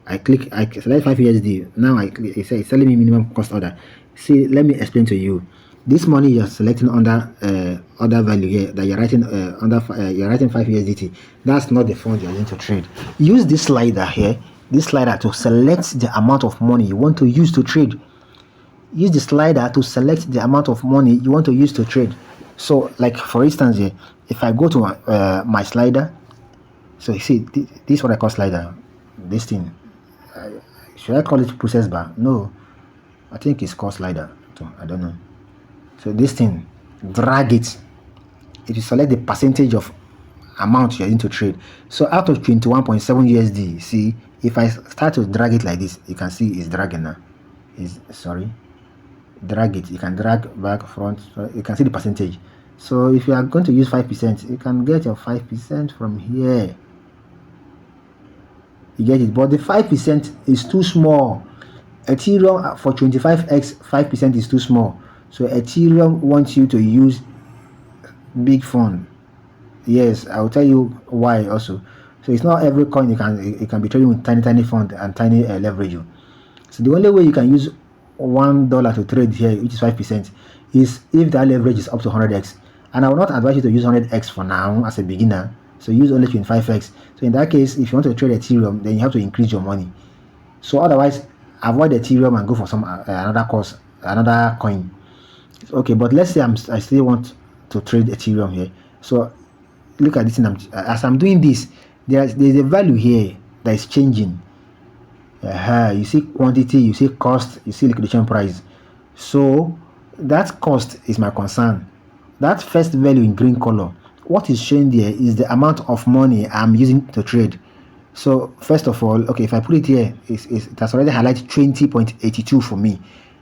I select 5 USD. Now it says it's telling me minimum cost order. See, let me explain to you. This money you're selecting under order value here that you're writing you're writing 5 USDT. That's not the fund you're going to trade. Use this slider here, this slider, to select the amount of money you want to use to trade. Use the slider to select the amount of money you want to use to trade. So, like for instance here, if I go to my slider, so you see this is what I call slider. This thing, should I call it process bar? No, I think it's called slider. So I don't know. So this thing, drag it. If you select the percentage of amount you're going to trade, so out of 21.7 USD, see, if I start to drag it like this, you can see it's dragging now. Drag it. You can drag back, front. So you can see the percentage. So if you are going to use 5%, you can get your 5% from here. You get it, but the 5% is too small. Ethereum for 25x, 5% is too small. So Ethereum wants you to use big fund. Yes, I'll tell you why also. So it's not every coin you can be trading with tiny fund and tiny leverage. So the only way you can use $1 to trade here, which is 5%, is if that leverage is up to 100x. And I will not advise you to use 100x for now as a beginner. So use only 25x. So in that case, if you want to trade Ethereum, then you have to increase your money. So otherwise, avoid Ethereum and go for some another coin. Okay, but let's say I still want to trade Ethereum here. So look at this thing. As I'm doing this, there's a value here that is changing. You see quantity, you see cost, you see liquidation price. So that cost is my concern. That first value in green color, what is showing there is the amount of money I'm using to trade. So first of all, okay, if I put it here, it has already highlighted 20.82 for me.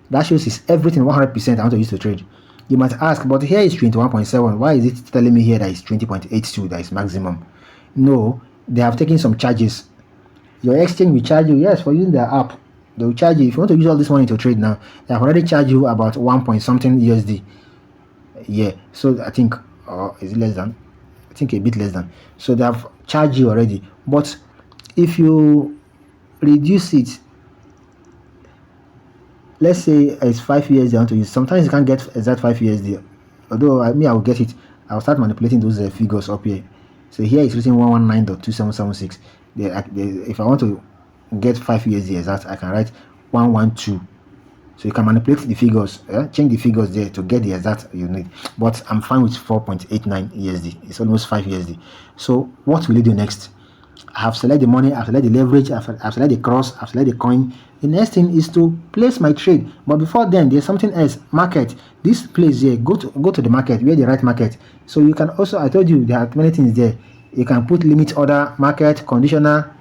That shows it's everything 100% I want to use to trade. You might ask, but here is 21.7. Why is it telling me here that it's 20.82 that is maximum? No, they have taken some charges. Your exchange will charge you, yes, for using their app. They will charge you. If you want to use all this money to trade now, they have already charged you about 1 point something USD. Yeah, so I think, is it less than? I think a bit less than. So they have charged you already. But if you reduce it, let's say it's 5 USD I want to use. Sometimes you can't get exact 5 USD. Although I will get it. I'll start manipulating those figures up here. So here it's written 119.2776. If I want to get 5 USD exact, I can write 112. So you can manipulate the figures, change the figures there to get the exact you need. But I'm fine with 4.89 USD. It's almost 5 USD. So what will you do next? I have selected the money, I've selected the leverage, I've selected the cross, I've selected the coin. The next thing is to place my trade. But before then, there's something else. Market. This place here, go to the market, where the right market. So you can also, I told you there are many things there. You can put limit order, market, conditioner,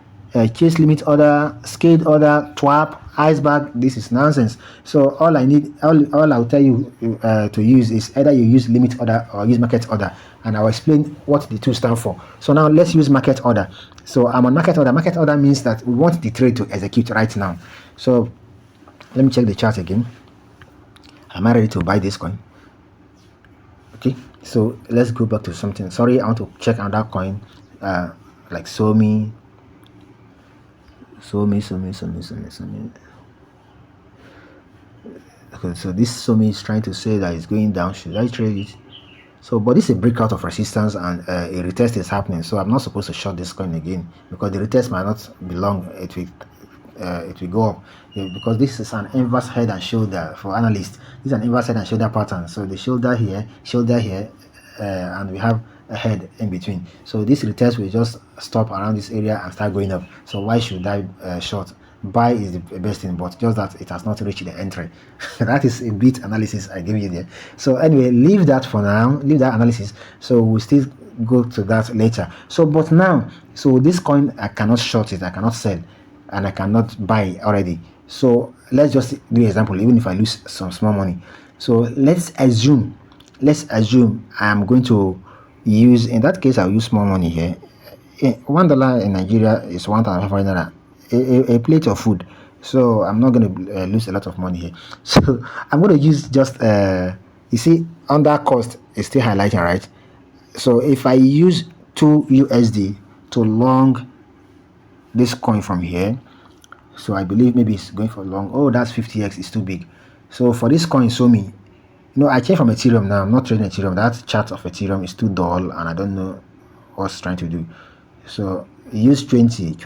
chase limit order, scaled order, twap, iceberg. This is nonsense. So all I'll tell you to use is either you use limit order or use market order, and I'll explain what the two stand for. So now let's use market order. So I'm on market order. Market order means that we want the trade to execute right now. So let me check the chart again. Am I ready to buy this coin? Okay, so let's go back to something. Sorry, I want to check another coin, like Somi. Okay, so this Somi is trying to say that it's going down. Should I trade it? So, but this is a breakout of resistance and a retest is happening. So I'm not supposed to short this coin again because the retest might not be long. It will go up because this is an inverse head and shoulder for analysts. This is an inverse head and shoulder pattern. So the shoulder here, and we have a head in between. So this retest will just stop around this area and start going up. So why should I short? Buy is the best thing, but just that it has not reached the entry. That is a bit analysis I give you there. So anyway, leave that for now, leave that analysis. So we'll still go to that later. So but now, so this coin I cannot short it, I cannot sell, and I cannot buy already. So let's just do an example, even if I lose some small money. So let's assume I am going to use, in that case I'll use small money here. $1 in Nigeria is 1,500 naira. A plate of food. So I'm not going to lose a lot of money here. So I'm going to use just you see, under cost is still highlighting, right? So if I use 2 USD to long this coin from here, So I believe maybe it's going for long. Oh, that's 50x, is too big. So for this coin, show me. I changed from Ethereum now. I'm not trading Ethereum. That chart of Ethereum is too dull and I don't know what's trying to do. So use 20.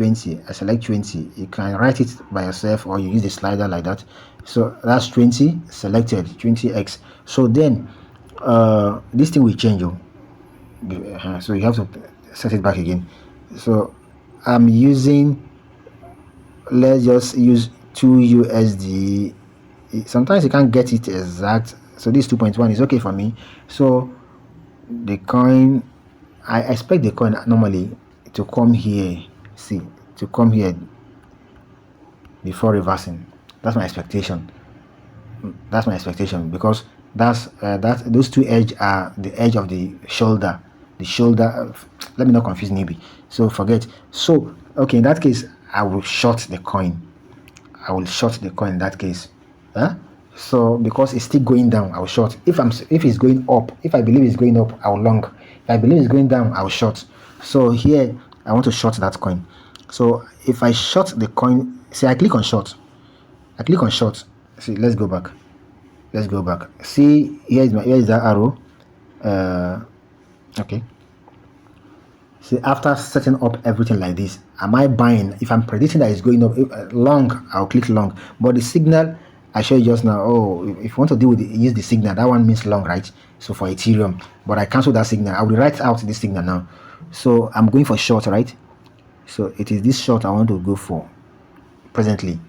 I select 20. You can write it by yourself or you use the slider like that. So that's 20 selected, 20x. So then this thing will change. So you have to set it back again. So I'm using, let's just use 2 USD. Sometimes you can't get it exact, so this 2.1 is okay for me. So the coin, I expect the coin normally to come here, to come here before reversing. That's my expectation. Because that's those two edges are the edge of the shoulder. Let me not confuse maybe. So forget. So okay, in that case, I will short the coin. In that case. So because it's still going down, I will short. If it's going up, if I believe it's going up, I will long. If I believe it's going down, I will short. So here I want to short that coin. So if I short the coin, see, I click on short. See, let's go back. See, here is that arrow. Okay. See, after setting up everything like this, am I buying? If I'm predicting that it's going up long, I'll click long. But the signal I showed you just now, if you want to use the signal, that one means long, right? So for Ethereum, but I cancel that signal. I will write out this signal now. So I'm going for short, right? So it is this short I want to go for presently.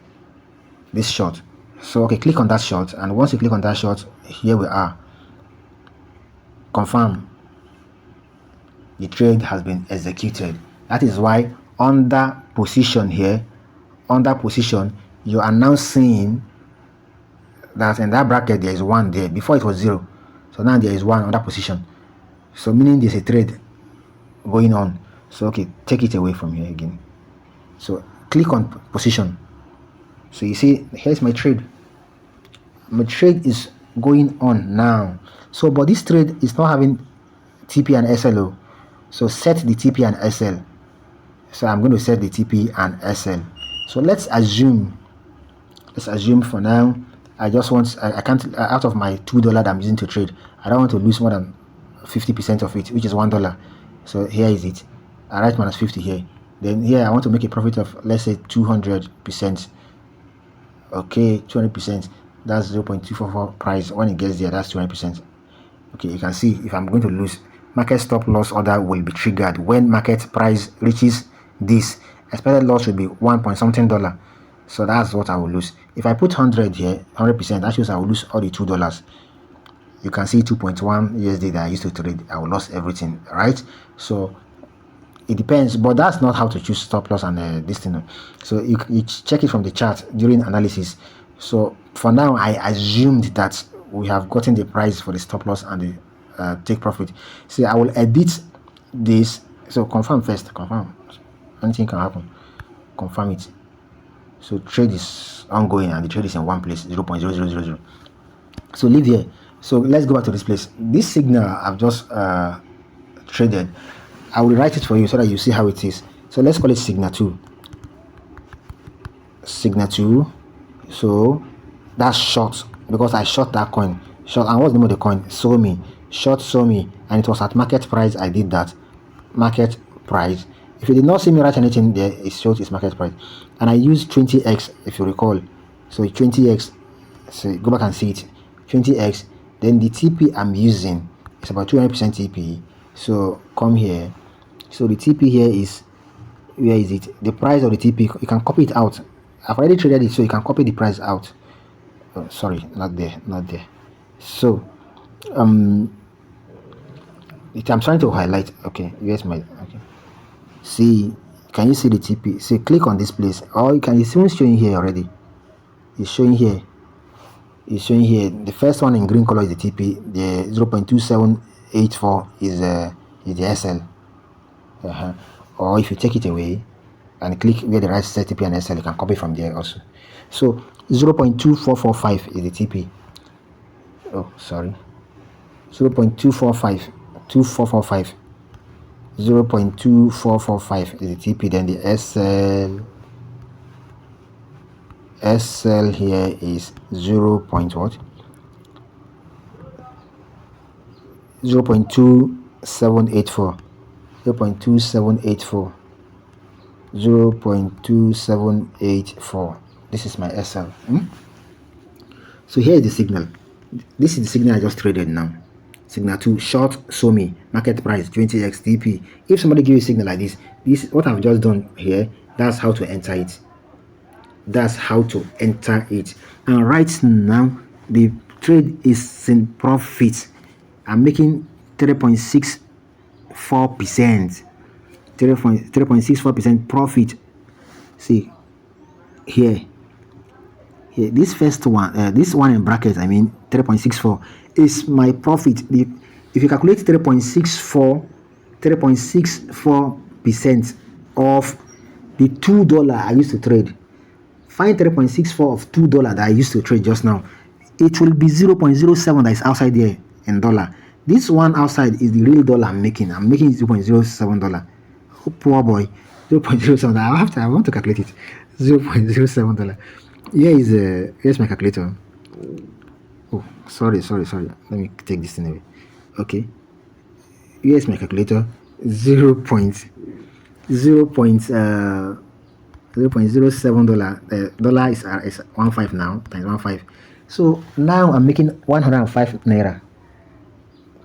This short. So okay, click on that short, and once you click on that short, here we are. Confirm. The trade has been executed. That is why under position here, you are now seeing that in that bracket there is 1 there. Before it was 0. So now there is 1 under position. So meaning there's a trade going on. So okay, take it away from here again. So click on position. So you see, here's my trade. My trade is going on now. So but this trade is not having TP and SLO. So set the TP and SL. So I'm going to set the TP and SL. So let's assume for now, I can't, out of my $2 that I'm using to trade, I don't want to lose more than 50% of it, which is $1. So here is it. I write minus 50 here. Then here I want to make a profit of, let's say, 200%. Okay, 200%. That's 0.244 price. When it gets there, that's 200%. Okay, you can see if I'm going to lose, market stop loss order will be triggered when market price reaches this. Expected loss will be $1 point something. So that's what I will lose. If I put 100 here, 100%, that shows I will lose all the $2. You can see 2.1 USD that I used to trade. I will lose everything, right? So it depends, but that's not how to choose stop loss and this thing. So you check it from the chart during analysis. So for now, I assumed that we have gotten the price for the stop loss and the take profit. See, I will edit this. So confirm first. Confirm. Anything can happen. Confirm it. So trade is ongoing and the trade is in one place, 0.0000. So leave here. So let's go back to this place. This signal I've just traded, I will write it for you so that you see how it is. So let's call it signal 2. Signal 2. So that's short because I short that coin. Short, and what's the name of the coin? Show me. Short, show me, and it was at market price. I did that. Market price. If you did not see me write anything there, it shows its market price. And I used 20x, if you recall. So 20x. So go back and see it. 20x. Then the TP I'm using is about 200% TP. So come here. So the TP here is, where is it? The price of the TP. You can copy it out. I've already traded it, so you can copy the price out. Oh, sorry, not there. So I'm trying to highlight. Okay, here's my. Okay. See, can you see the TP? So click on this place, or you can. It's even showing here already. It's showing here. The first one in green color is the TP. The 0.2784 is the SL. Or if you take it away and click where the right set TP and SL, you can copy from there also. So 0.2445 is the TP. Oh, sorry. 0.2445. 0.2445 is the TP. Then the SL SL here is 0. What 0.2784 0.2784 0.2784. This is my SL. So here is the signal. This is the signal I just traded now. Signal 2, short SOMI, market price 20x TP. If somebody gives you a signal like this is what I've just done here. That's how to enter it. That's how to enter it. And right now the trade is in profit. I'm making 3.64%. 3.64% profit. See here, this first one, this one in brackets, I mean 3.64 is my profit. If you calculate 3.64% of the $2 I used to trade, find 3.64 of $2 that I used to trade just now, it will be 0.07 that is outside there in dollar. This one outside is the real dollar I'm making. I'm making $0.07. Oh, poor boy. 0.07. I want to calculate it. $0.07. Here's my calculator. Oh, sorry. Let me take this thing away. Okay. Here's my calculator. 0.07 dollar. Dollar is 1.5 now, times 1.5. So now I'm making 105 naira.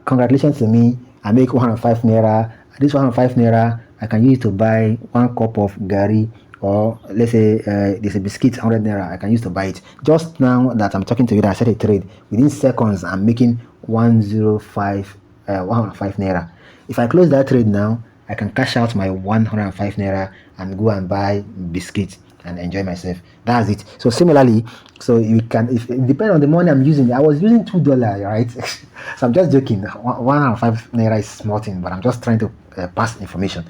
Congratulations to me. I make 105 naira. This 105 naira I can use to buy 1 cup of gari, or let's say there's a biscuit 100 naira. I can use to buy it. Just now that I'm talking to you, that I set a trade, within seconds I'm making 105 naira. If I close that trade now, I can cash out my 105 naira and go and buy biscuits and enjoy myself. That's it. So similarly, so you can, if it depends on the money I'm using. I was using $2, right? So I'm just joking. 105 naira is small thing, but I'm just trying to pass information.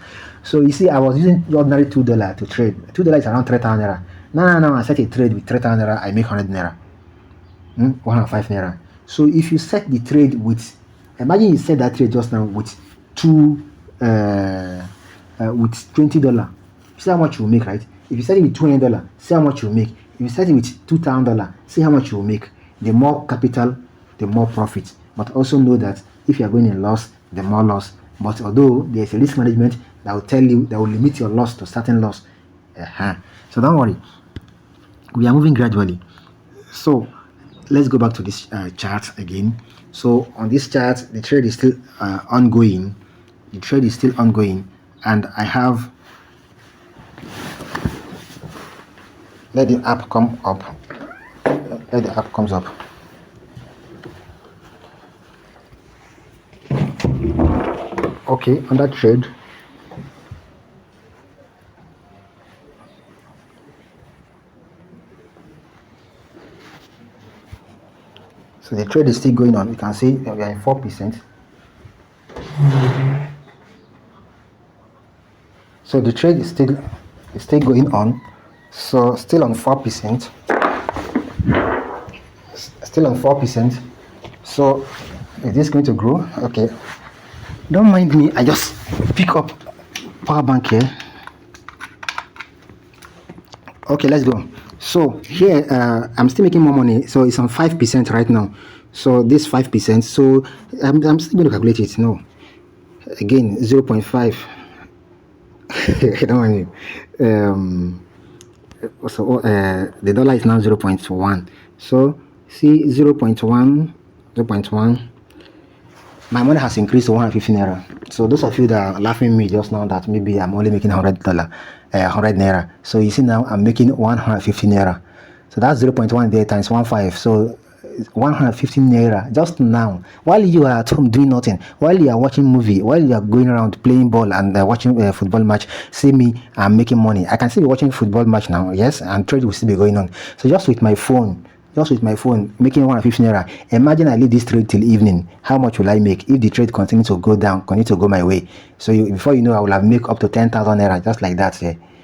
So you see, I was using ordinary $2 to trade. $2 is around 3,000 naira. Now I set a trade with 3,000 naira. I make 100 naira. 105 naira. So if you set the trade with, imagine you set that trade just now with with $20. See how much you will make, right? If you set it with $20, see how much you will make. If you set it with $2,000, see how much you will make. The more capital, the more profit. But also know that if you are going in loss, the more loss. But although there's a risk management that will tell you, that will limit your loss to certain loss. So don't worry. We are moving gradually. So let's go back to this chart again. So on this chart, the trade is still ongoing. The trade is still ongoing, and I have, let the app come up. Let the app comes up. Okay, on that trade, so the trade is still going on. You can see we are in 4%. So the trade is still going on. So still on 4%. Still on 4%. So is this going to grow? Okay. Don't mind me. I just pick up power bank here. Okay, let's go. So here I'm still making more money. So it's on 5% right now. So this 5%. So I'm still going to calculate it. No. Again, 0.5. Don't mind me. The dollar is now 0.1. So see 0.1. My money has increased to 150 naira. So those of you that are laughing at me just now that maybe I'm only making $100, 100 naira. So you see now I'm making 150 naira. So that's 0.1 there times 1.5. So 150 naira just now, while you are at home doing nothing, while you are watching movie, while you are going around playing ball and watching a football match. See me, I'm making money. I can still be watching football match now, yes, and trade will still be going on. So just with my phone making 150 naira. Imagine I leave this trade till evening. How much will I make if the trade continues to go down, continue to go my way? So before you know, I will have make up to 10,000 naira just like that.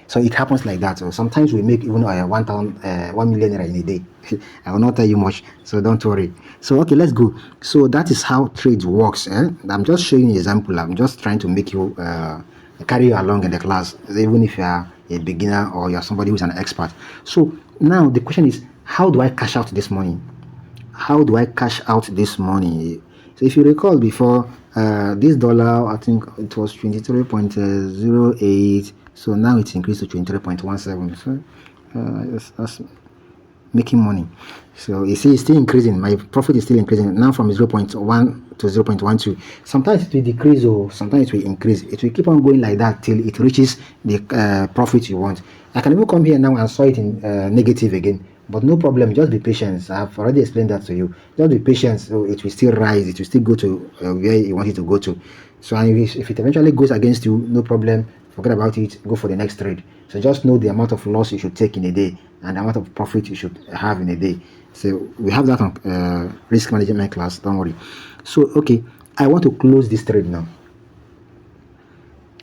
So it happens like that. So sometimes we make even 1 million naira in a day. I will not tell you much, so don't worry. So okay, let's go. So that is how trade works. I'm just showing you an example. I'm just trying to make you carry you along in the class, even if you are a beginner or you're somebody who's an expert. So now the question is, how do I cash out this money? How do I cash out this money? So if you recall before, this dollar, I think it was 23.08, so now it's increased to 23.17. So that's making money. So you see, it's still increasing. My profit is still increasing now from 0.1 to 0.12. Sometimes it will decrease, or sometimes it will increase. It will keep on going like that till it reaches the profit you want. I can even come here now and saw it in negative again, but no problem. Just be patient. I've already explained that to you. Just be patient. So it will still rise. It will still go to where you want it to go to. So if it eventually goes against you, no problem. Forget about it. Go for the next trade. So just know the amount of loss you should take in a day and the amount of profit you should have in a day. So we have that on risk management class. Don't worry. So okay, I want to close this trade now.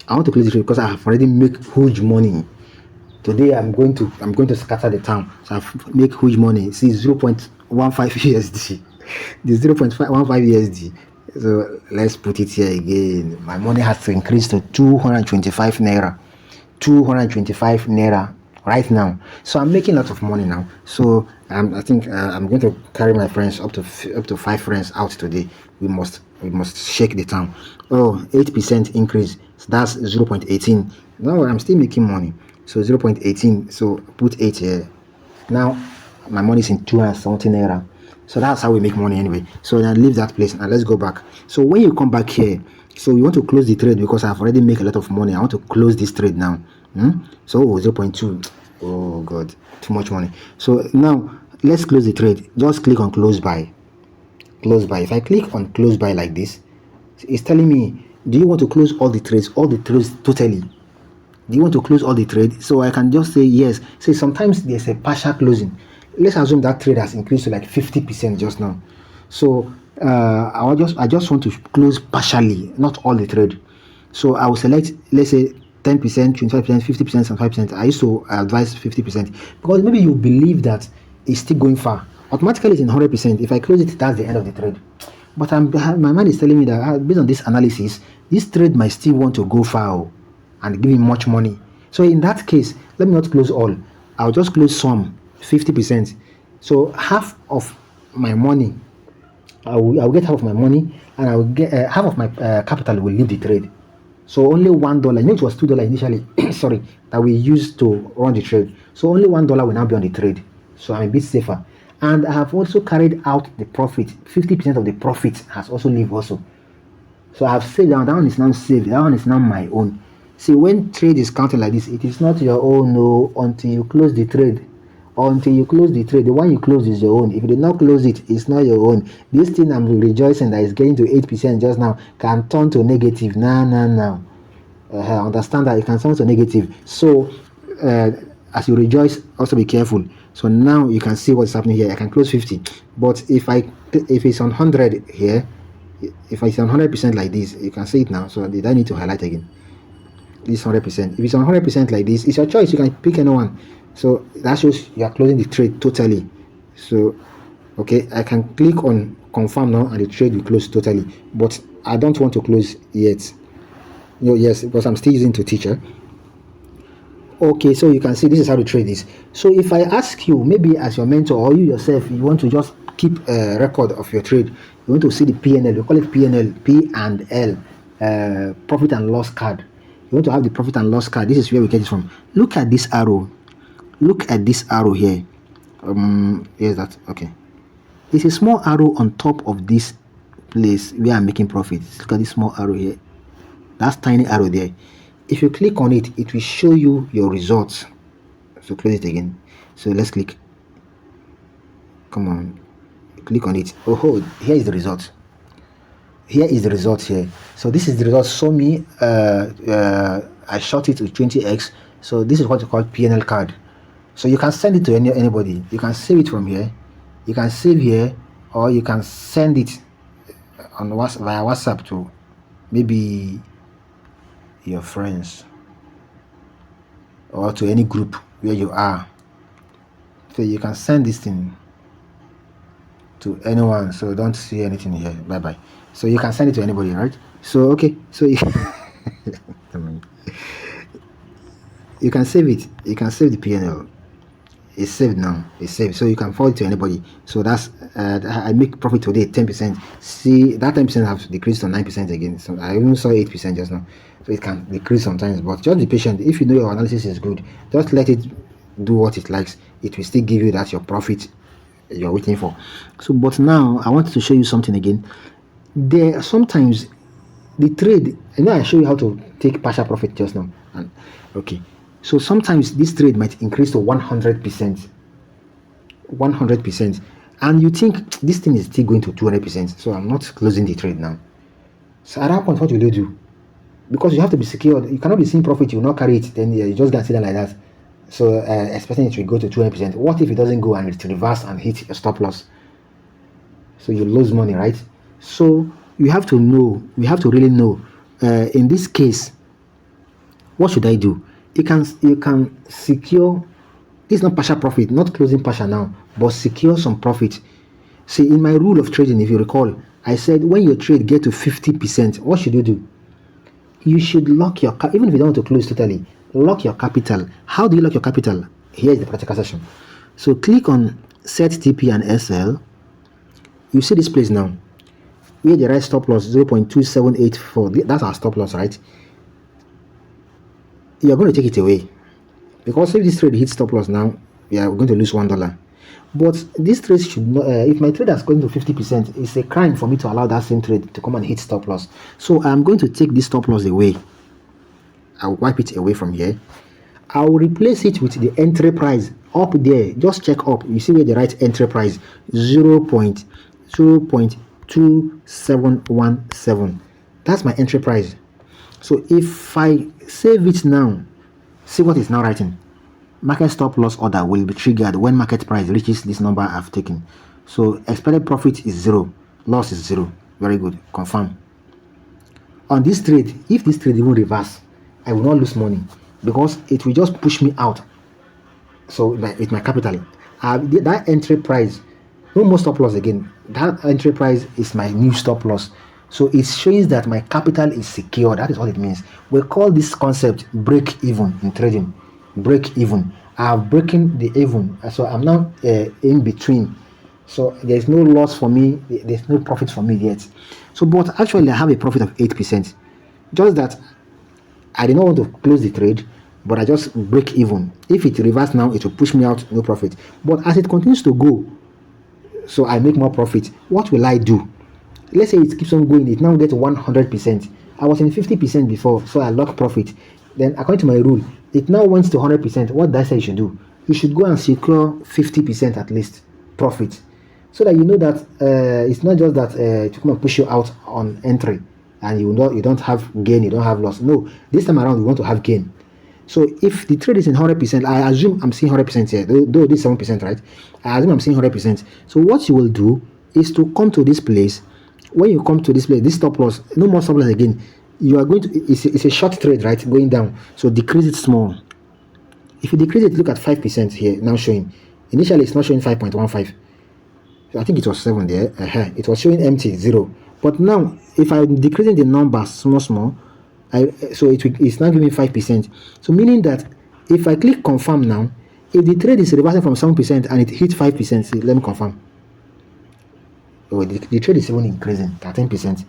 I want to close this trade because I have already made huge money. Today I'm going to scatter the town. So I've make huge money. See 0.15 USD. The 0.15 USD. So let's put it here again. My money has to increase to 225 naira. 225 naira right now. So I'm making lots of money now. So I think I'm going to carry my friends up to 5 friends out today. We must shake the town. Oh, 8% increase. So that's 0.18. No, I'm still making money. So 0.18. So put 8 here. Now my money is in 270 naira. So that's how we make money anyway. So now leave that place and let's go back. So when you come back here, so we want to close the trade because I've already made a lot of money. I want to close this trade now. So 0.2. Oh god, too much money. So now let's close the trade. Just click on close buy. Close buy. If I click on close buy like this, it's telling me, do you want to close all the trades totally? Do you want to close all the trade? So I can just say yes. So sometimes there's a partial closing. Let's assume that trade has increased to like 50% just now. So I just want to close partially, not all the trade. So I will select, let's say 10%, 25%, 50%, and 5%. I used to advise 50% because maybe you believe that it's still going far. Automatically it's in 100%. If I close it, that's the end of the trade. But my mind is telling me that based on this analysis, this trade might still want to go far and give me much money. So in that case, let me not close all. I'll just close some, 50%. So half of my money, I'll get half of my money, and I will get half of my capital will leave the trade. So only $1. You know, it was $2 initially. Sorry, that we used to run the trade. So only $1 will now be on the trade. So I'm a bit safer. And I have also carried out the profit. 50% of the profit has also leave also. So I have saved that one is now saved. That one is now my own. See, when trade is counted like this, it is not your own, no, until you close the trade. Until you close the trade, the one you close is your own. If you did not close it, it's not your own. This thing I'm rejoicing that is getting to 8% just now can turn to negative. Now. Understand that it can turn to negative. So as you rejoice, also be careful. So now you can see what's happening here. I can close 50, but if it's on 100 here, if it's on 100% like this, you can see it now. So did I need to highlight again? This 100%. If it's on 100% like this, it's your choice. You can pick anyone. So that shows you are closing the trade totally. So okay, I can click on confirm now and the trade will close totally, but I don't want to close yet. Yes, because I'm still using to teacher. Okay, so you can see this is how the trade is. So if I ask you, maybe as your mentor or you yourself, you want to just keep a record of your trade, you want to see the P&L, we call it P&L, P&L, profit and loss card. You want to have the profit and loss card. This is where we get it from. Look at this arrow. Look at this arrow here. Here's that. Okay. It's a small arrow on top of this place where I'm making profits. Look at this small arrow here. That's tiny arrow there. If you click on it, it will show you your results. So close it again. So let's click. Come on. Click on it. Oh, here is the result. Here is the result here. So this is the result. Show me. I shot it to 20x. So this is what you call P&L card. So you can send it to anybody. You can save it from here. You can save here, or you can send it on via WhatsApp to maybe your friends or to any group where you are. So you can send this thing to anyone. So don't see anything here. Bye bye. So you can send it to anybody, right? So okay. So you you can save it. You can save the PNL. It's saved now. It's saved, so you can forward it to anybody. So that's I make profit today 10%. See, that 10% have decreased to 9% again. So I even saw 8% just now. So it can decrease sometimes, but just be patient. If you know your analysis is good, just let it do what it likes. It will still give you that your profit you're waiting for. So, but now I want to show you something again. There sometimes the trade, I show you how to take partial profit just now. And okay, so sometimes this trade might increase to 100%, and you think this thing is still going to 200%. So I'm not closing the trade now. So at that point, what will you do? Because you have to be secured. You cannot be seeing profit, you will not carry it. Then you just gonna sit there like that. So expecting it will go to 200%. What if it doesn't go and it reverse and hit a stop loss? So you lose money, right? So you have to know. We have to really know. In this case, what should I do? You can secure. This is not partial profit, not closing partial now, but secure some profit. See, in my rule of trading, if you recall, I said when your trade get to 50%, what should you do? You should lock your even if you don't want to close totally, lock your capital. How do you lock your capital? Here is the practical session. So click on set TP and SL. You see this place now. Where the right stop loss 0.2784. That's our stop loss, right? You're going to take it away, because if this trade hits stop loss now, we are going to lose $1. But this trade should not, if my trade is going to 50%, it's a crime for me to allow that same trade to come and hit stop loss. So I'm going to take this stop loss away. I'll wipe it away from here. I'll replace it with the entry price up there. Just check up. You see where the right entry price 0.2717. That's my entry price. So if I save it now, see what it's now writing. Market stop loss order will be triggered when market price reaches this number I've taken. So expected profit is 0, loss is 0. Very good. Confirm. On this trade, if this trade even reverse, I will not lose money, because it will just push me out. So with my capital, that entry price, no more stop loss again. That entry price is my new stop loss. So it shows that my capital is secure. That is what it means. We call this concept break even in trading. Break even. I've broken the even, so I'm now in between. So there's no loss for me. There's no profit for me yet. So, but actually, I have a profit of 8%. Just that I did not want to close the trade, but I just break even. If it reverses now, it will push me out, no profit. But as it continues to go, so I make more profit. What will I do? Let's say it keeps on going, it now gets 100%. I was in 50% before, so I lock profit. Then according to my rule, it now went to 100%. What did I say you should do? You should go and secure 50% at least profit, so that you know that it's not just that to come and push you out on entry and you don't have gain, you don't have loss. No, this time around you want to have gain. So if the trade is in 100%, I assume I'm seeing 100% here, though this 7%, right? I assume I'm seeing 100%. So what you will do is to come to this place. When you come to this place, this stop loss, no more stop loss again. You are going to, it's a short trade, right? Going down. So decrease it small. If you decrease it, look at 5% here, now showing. Initially, it's not showing 5.15. So I think it was 7 there. It was showing empty, 0. But now, if I'm decreasing the number small, it's now giving me 5%. So meaning that if I click confirm now, if the trade is reversing from 7% and it hits 5%, see, let me confirm. Oh, the trade is even increasing 13%.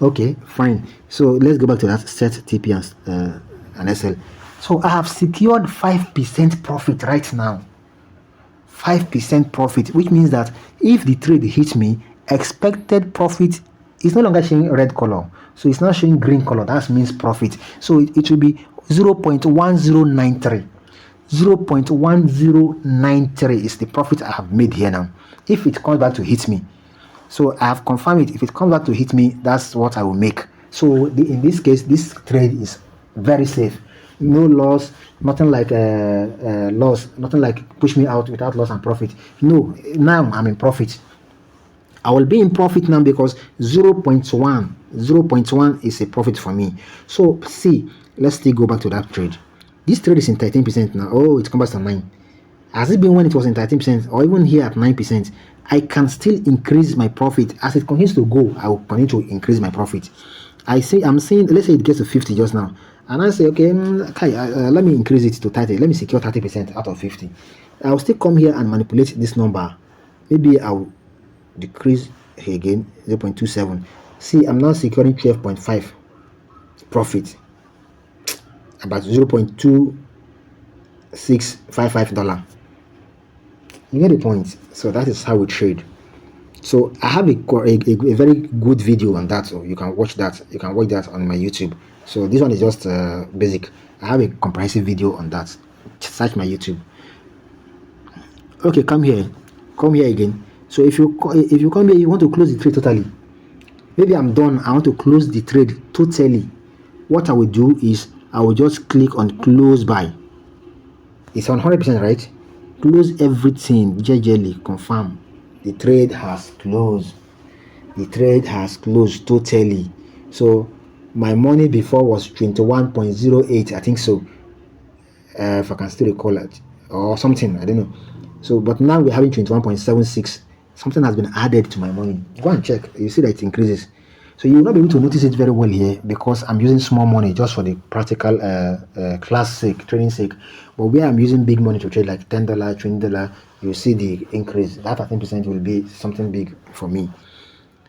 Okay, fine. So let's go back to that set TP and SL. So I have secured 5% profit right now. 5% profit, which means that if the trade hits me, expected profit is no longer showing red color. So it's now showing green color. That means profit. So it will be 0.1093. 0.1093 is the profit I have made here now. If it comes back to hit me. So I have confirmed it. If it comes back to hit me, that's what I will make. So in this case, this trade is very safe. No loss, nothing like loss, nothing like push me out without loss and profit. No, now I'm in profit. I will be in profit now because 0.1 is a profit for me. So see, let's still go back to that trade. This trade is in 13% now. Oh, it comes back to 9. Has it been when it was in 13% or even here at 9%? I can still increase my profit. As it continues to go, I will continue to increase my profit. I'm saying, let's say it gets to 50 just now. and I say, okay, Kai, let me increase it to 30. Let me secure 30% out of 50. I'll still come here and manipulate this number. Maybe I'll decrease here again 0.27. See, I'm now securing 12.5 profit, about $0.2655. You get the point. So that is how we trade. So I have a very good video on that, so you can watch that. You can watch that on my YouTube. So this one is just basic. I have a comprehensive video on that. Search my YouTube. Okay, come here again. So if you come here, you want to close the trade totally. Maybe I'm done. I want to close the trade totally. What I will do is I will just click on close by. It's on 100%, right? Close everything. Jejely confirm. The trade has closed. The trade has closed totally. So my money before was 21.08, I think so, if I can still recall it, or something, I don't know. So but now we're having 21.76. Something has been added to my money. Go and check, you see that it increases. So you will not be able to notice it very well here because I'm using small money just for the practical class sake, training sake. But where I'm using big money to trade, like $10, $20, you see the increase. That 13% will be something big for me.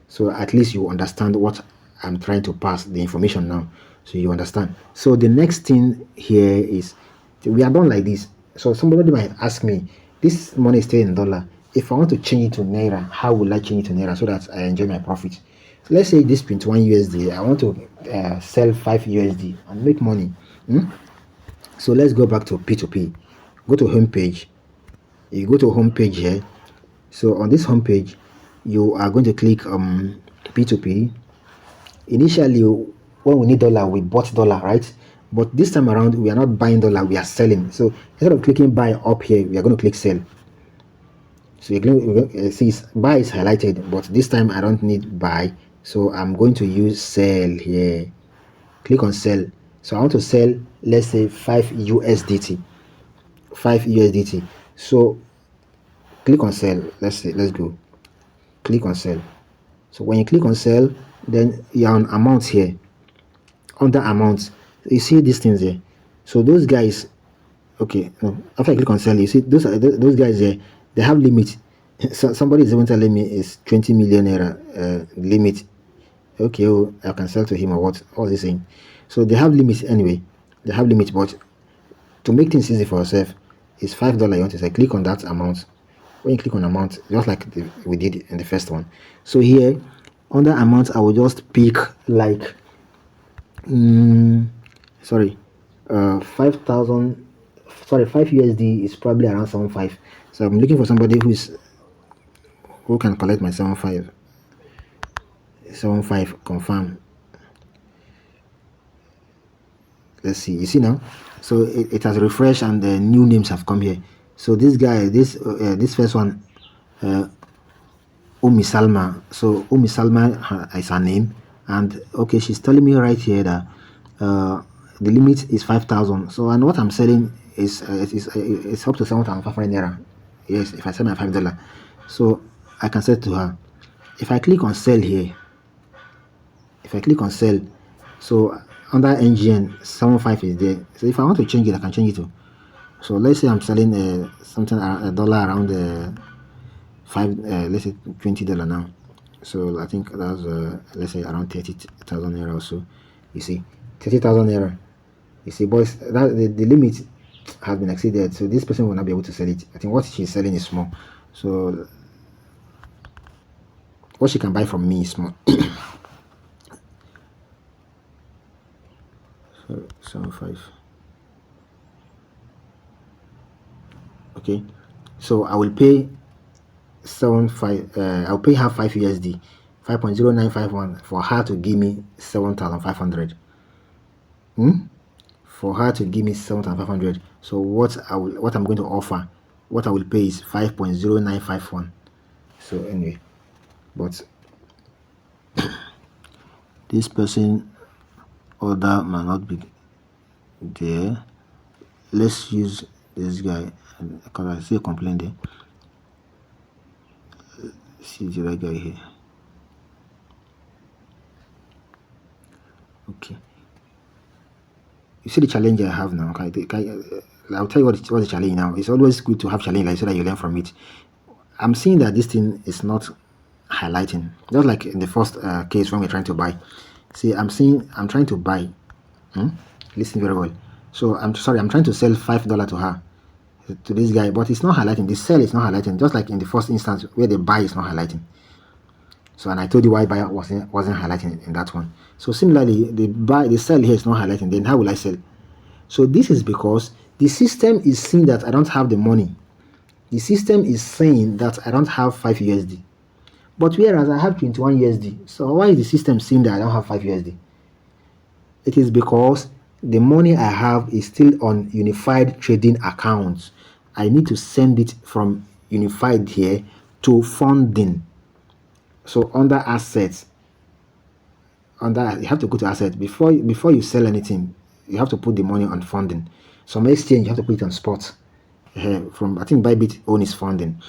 So at least you understand what I'm trying to pass the information now. So you understand. So the next thing here is we are done like this. So somebody might ask me, this money is still in dollar. If I want to change it to naira, how will I change it to naira so that I enjoy my profit? So let's say this 21 USD, I want to sell 5 USD and make money. So let's go back to P2P. Go to home page. You go to home page here. So on this home page, you are going to click P2P. Initially, when we need dollar, we bought dollar, right? But this time around, we are not buying dollar, we are selling. So instead of clicking buy up here, we are going to click sell. So you're going to see buy is highlighted, but this time I don't need buy. So I'm going to use sell here. Click on sell. So I want to sell, let's say 5 USDT. 5 USDT. So click on sell. Let's go. Click on sell. So when you click on sell, then you're on amounts here. Under amounts, you see these things here. So those guys, okay, no, after I click on sell, you see those guys here, they have limit. So somebody is even telling me it's 20 million naira limit. Okay, oh, I can sell to him or what? All this saying. So they have limits anyway. They have limit, but to make things easy for yourself, it's $5. You want to say click on that amount. When you click on amount, just like we did in the first one. So here under amount, I will just pick like 5,000. Sorry, 5 USD is probably around 75. So I'm looking for somebody who can collect my 75 confirm. Let's see, you see now. So it has refreshed and the new names have come here. So this guy, this first one, Umi Salma. So Umi Salma is her name, and okay, she's telling me right here that the limit is 5,000. So and what I'm selling is it's up to 7,500 naira. Yes, if I sell my $5, so I can sell to her. If I click on sell here, so under NGN 75 is there. So if I want to change it, I can change it to. So let's say I'm selling something a dollar around let's say $20 now. So I think that's let's say around 30,000 naira or so. You see, 30,000 naira. You see, boys, that the limit has been exceeded. So this person will not be able to sell it. I think what she's selling is small. So what she can buy from me is small. So 75. Okay, so I will pay 75. I'll pay her 5 USD, 5.0951 for her to give me 7,500. For her to give me 7,500. So what I'm going to offer, what I will pay is 5.0951. So anyway, but this person order might not be there. Let's use this guy because I see a complaint there. See the right guy here. Okay, You see the challenge I have now. I'll tell you what's the challenge now. It's always good to have challenge like so that you learn from it. I'm seeing that this thing is not highlighting, just like in the first case when we're trying to buy. See, I'm trying to buy. Listen very well. So I'm trying to sell $5 to her, to this guy, but it's not highlighting. The sell is not highlighting, just like in the first instance where the buy is not highlighting. So, and I told you why buy wasn't highlighting in that one. So similarly, the sell here is not highlighting. Then how will I sell? So this is because the system is seeing that I don't have the money. The system is saying that I don't have 5 USD. But whereas I have 21 USD. So why is the system saying that I don't have 5 USD? It is because the money I have is still on unified trading accounts. I need to send it from unified here to funding. So under assets, you have to go to assets before you sell anything. You have to put the money on funding. Some exchange you have to put it on spot. From I think Bybit own is funding.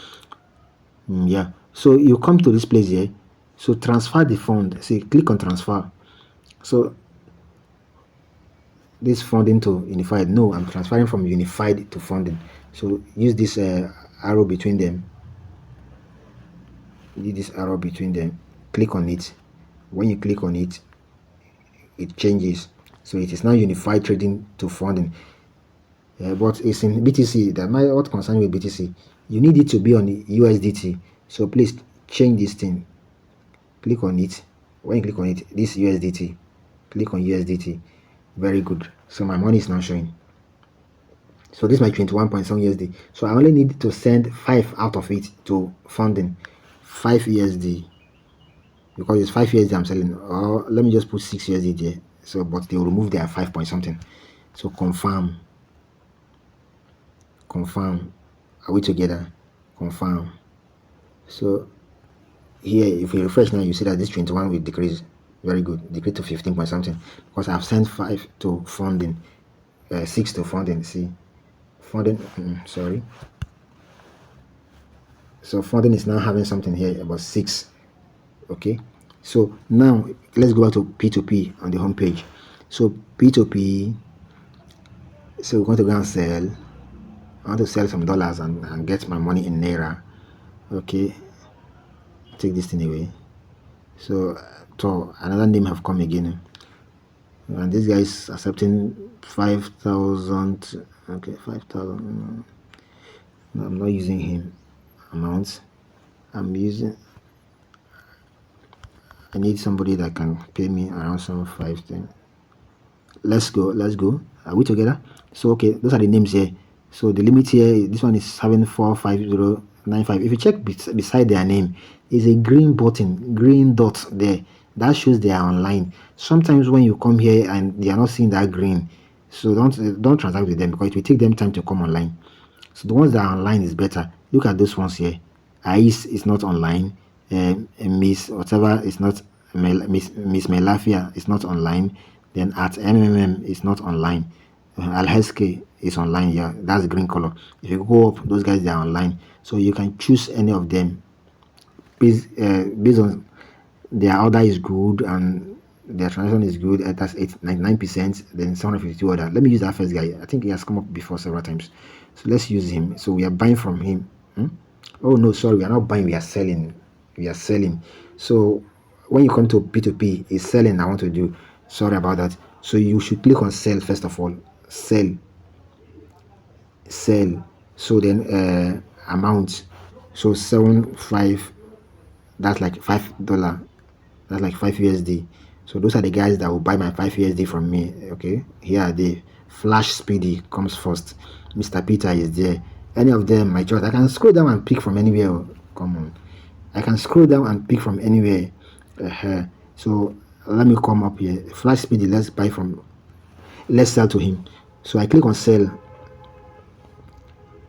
Yeah. So you come to this place here. So transfer the fund. See, click on transfer. So this funding to unified. No, I'm transferring from unified to funding. So use this arrow between them. Use this arrow between them. Click on it. When you click on it, it changes. So it is now unified trading to funding. But it's in BTC. That my what concern with BTC. You need it to be on the USDT. So please change this thing. Click on it. When you click on it, this USDT. Click on USDT. Very good. So my money is now showing. So this is my 21.7 USD. So I only need to send 5 out of it to funding. 5 USD. Because it's 5 USD I'm selling. Or let me just put 6 USD there. So but they will remove their 5 point something. So confirm. Are we together? Confirm. So here if we refresh now, you see that this 21 will decrease. Very good. Decrease to 15 point something. Because I've sent 5 to funding. 6 to funding. See. Funding. Sorry. So funding is now having something here about 6. Okay. So now let's go back to P2P on the home page. So P2P. So we're going to go and sell. I want to sell some dollars and get my money in Naira. Okay. Take this thing away. So another name have come again. And this guy is accepting 5,000. Okay, 5,000. No, I'm not using him amounts. I'm using. I need somebody that can pay me around some 510. Let's go. Are we together? So okay, those are the names here. So the limit here, this one is 745095. If you check beside their name, is a green button, green dot there. That shows they are online. Sometimes when you come here and they are not seeing that green, so don't transact with them because it will take them time to come online. So the ones that are online is better. Look at those ones here. Ice is not online. Miss whatever is not. Miss Melafia is not online. Then at MMM is not online. Alheske is online. Yeah, that's green color. If you go up, those guys they are online. So you can choose any of them. Based on their order is good and their transaction is good. That's 99%. Then 752 order. Let me use that first guy. I think he has come up before several times. So let's use him. So we are buying from him. Oh no, sorry, we are not buying. We are selling. So when you come to P2P, it's selling. I want to do. Sorry about that. So you should click on sell first of all. Sell. So then amount. So 75. That's like $5. That's like 5 USD. So those are the guys that will buy my 5 USD from me. Okay, here are the Flash Speedy comes first. Mr. Peter is there. Any of them, my choice. I can scroll down and pick from anywhere. Come on, I can scroll down and pick from anywhere. So let me come up here. Flash Speedy. Let's sell to him. So I click on sell.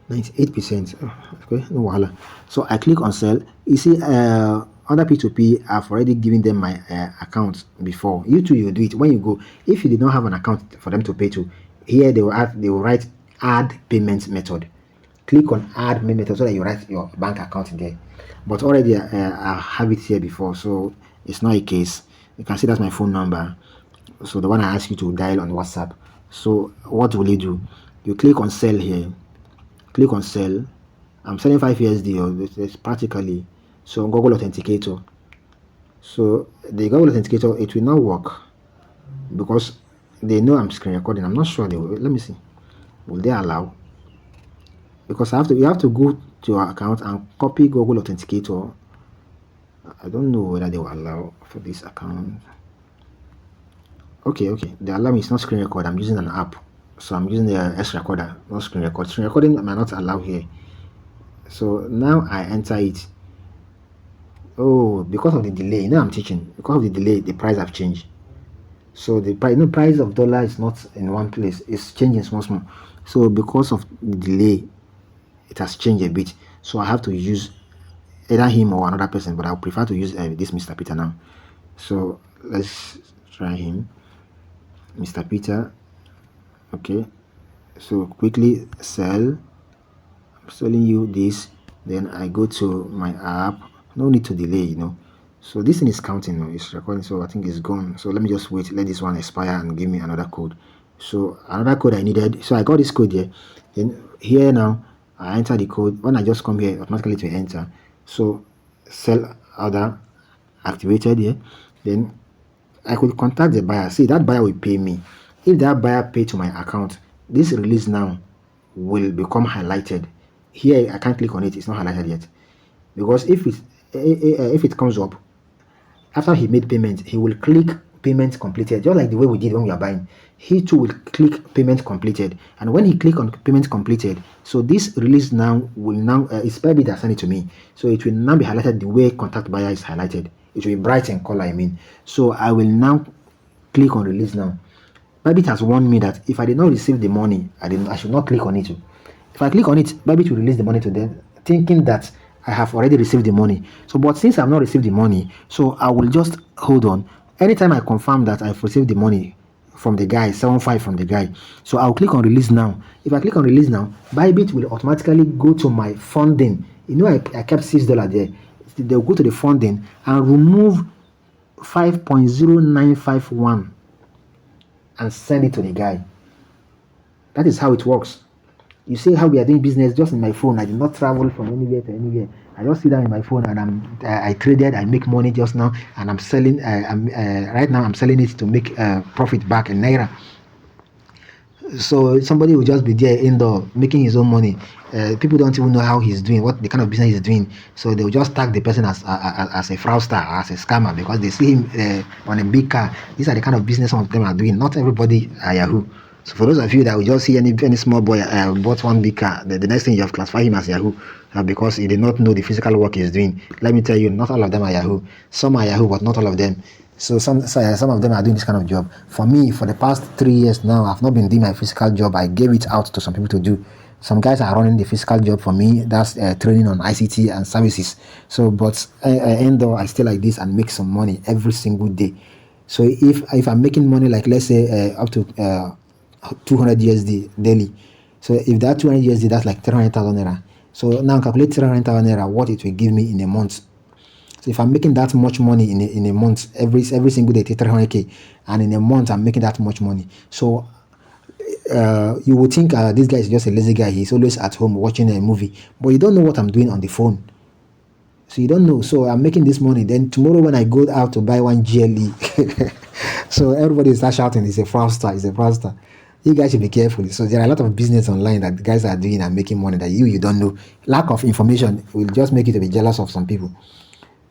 98%. Okay, no wahala. So I click on sell. You see, under P2P, I've already given them my account before. You too, you do it when you go. If you did not have an account for them to pay to, here they will write add payment method. Click on add payment method so that you write your bank account there. But already I have it here before, so it's not a case. You can see that's my phone number. So the one I asked you to dial on WhatsApp. So what will you do? You click on sell here, click on sell. I'm selling 5 USD, or it's practically. So Google Authenticator. So the Google Authenticator, it will not work because they know I'm screen recording. I'm not sure they will. Let me see. Will they allow? Because you have to go to your account and copy Google Authenticator. I don't know whether they will allow for this account. Okay, the alarm is not screen record. I'm using an app, so I'm using the S recorder, not screen record. Screen recording might not allow here. So now I enter it. Oh, because of the delay. Now I'm teaching. Because of the delay, the price have changed. So the price, price of dollar is not in one place. It's changing small. So because of the delay, it has changed a bit. So I have to use either him or another person, but I would prefer to use this Mr. Peter now. So let's try him. Mr. Peter. Okay, so quickly sell. I'm selling you this. Then I go to my app. No need to delay, So this thing is counting, it's recording, so I think it's gone. So let me just wait, let this one expire and give me another code. So another code I needed. So I got this code here. Then here now I enter the code. When I just come here, automatically to enter. So sell order activated here. Then I could contact the buyer. See, that buyer will pay me. If that buyer pay to my account, this release now will become highlighted. Here I can't click on it, it's not highlighted yet. Because if it comes up after he made payment, he will click payment completed, just like the way we did when we are buying. He too will click payment completed, and when he click on payment completed, so this release now will now it's Bybit that sent it to me, so it will now be highlighted the way contact buyer is highlighted. It will be bright in color, I mean. So I will now click on release now. Bybit has warned me that if I did not receive the money, I should not click on it. If I click on it, Bybit will release the money to them, thinking that I have already received the money. So, but since I have not received the money, so I will just hold on. Anytime I confirm that I've received the money from the guy, 75 from the guy, so I'll click on release now. If I click on release now, Bybit will automatically go to my funding. I kept $6 there. They'll go to the funding and remove 5.0951 and send it to the guy. That is how it works. You see how we are doing business just in my phone. I did not travel from anywhere to anywhere. I just sit down in my phone and I traded. I make money just now, and I'm selling. Right now I'm selling it to make profit back in naira. So somebody will just be there indoor making his own money. People don't even know how he's doing, what the kind of business he's doing. So they'll just tag the person as a fraudster, as a scammer, because they see him on a big car. These are the kind of business some of them are doing. Not everybody are Yahoo. So for those of you that will just see any small boy bought one big car, the next thing you have classified him as Yahoo because he did not know the physical work he's doing. Let me tell you, not all of them are Yahoo. Some are Yahoo, but not all of them. So some of them are doing this kind of job. For me, for the past 3 years now, I've not been doing my physical job. I gave it out to some people to do. Some guys are running the physical job for me. That's training on ICT and services. So, but I stay like this and make some money every single day. So if I'm making money, like let's say up to 200 USD daily. So if that 200 USD, that's like 300,000 naira. So now calculate 300,000 naira, what it will give me in a month. So if I'm making that much money in a month, every single day, 300k, and in a month I'm making that much money. So you would think this guy is just a lazy guy. He's always at home watching a movie, but you don't know what I'm doing on the phone. So you don't know. So I'm making this money. Then tomorrow when I go out to buy one GLE, so everybody starts shouting, "It's a fraudster! It's a fraudster!" You guys should be careful. So there are a lot of business online that guys are doing and making money that you don't know. Lack of information will just make you to be jealous of some people.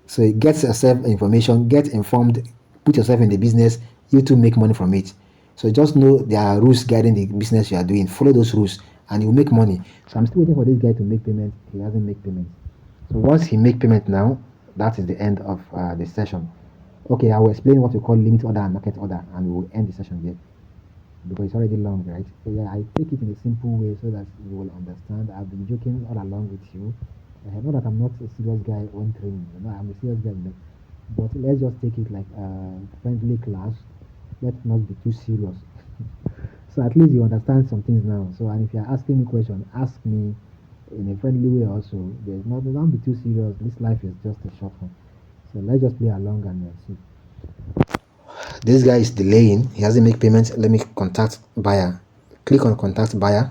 So get yourself information, get informed, put yourself in the business, you too make money from it. So just know there are rules guiding the business you are doing. Follow those rules and you'll make money. So I'm still waiting for this guy to make payment. He hasn't made payment. So once he make payment now, that is the end of the session. Okay, I will explain what we call limit order and market order, and we will end the session there because it's already long, right? So yeah, I take it in a simple way so that you will understand. I've been joking all along with you. I know that I'm not a serious guy on training. I'm a serious guy, but let's just take it like a friendly class. Let's not be too serious. So at least you understand some things now. So and if you're asking me question, ask me in a friendly way also. Don't be too serious. This life is just a short one. So let's just play along and see. This guy is delaying. He hasn't made payment. Let me contact buyer. Click on contact buyer,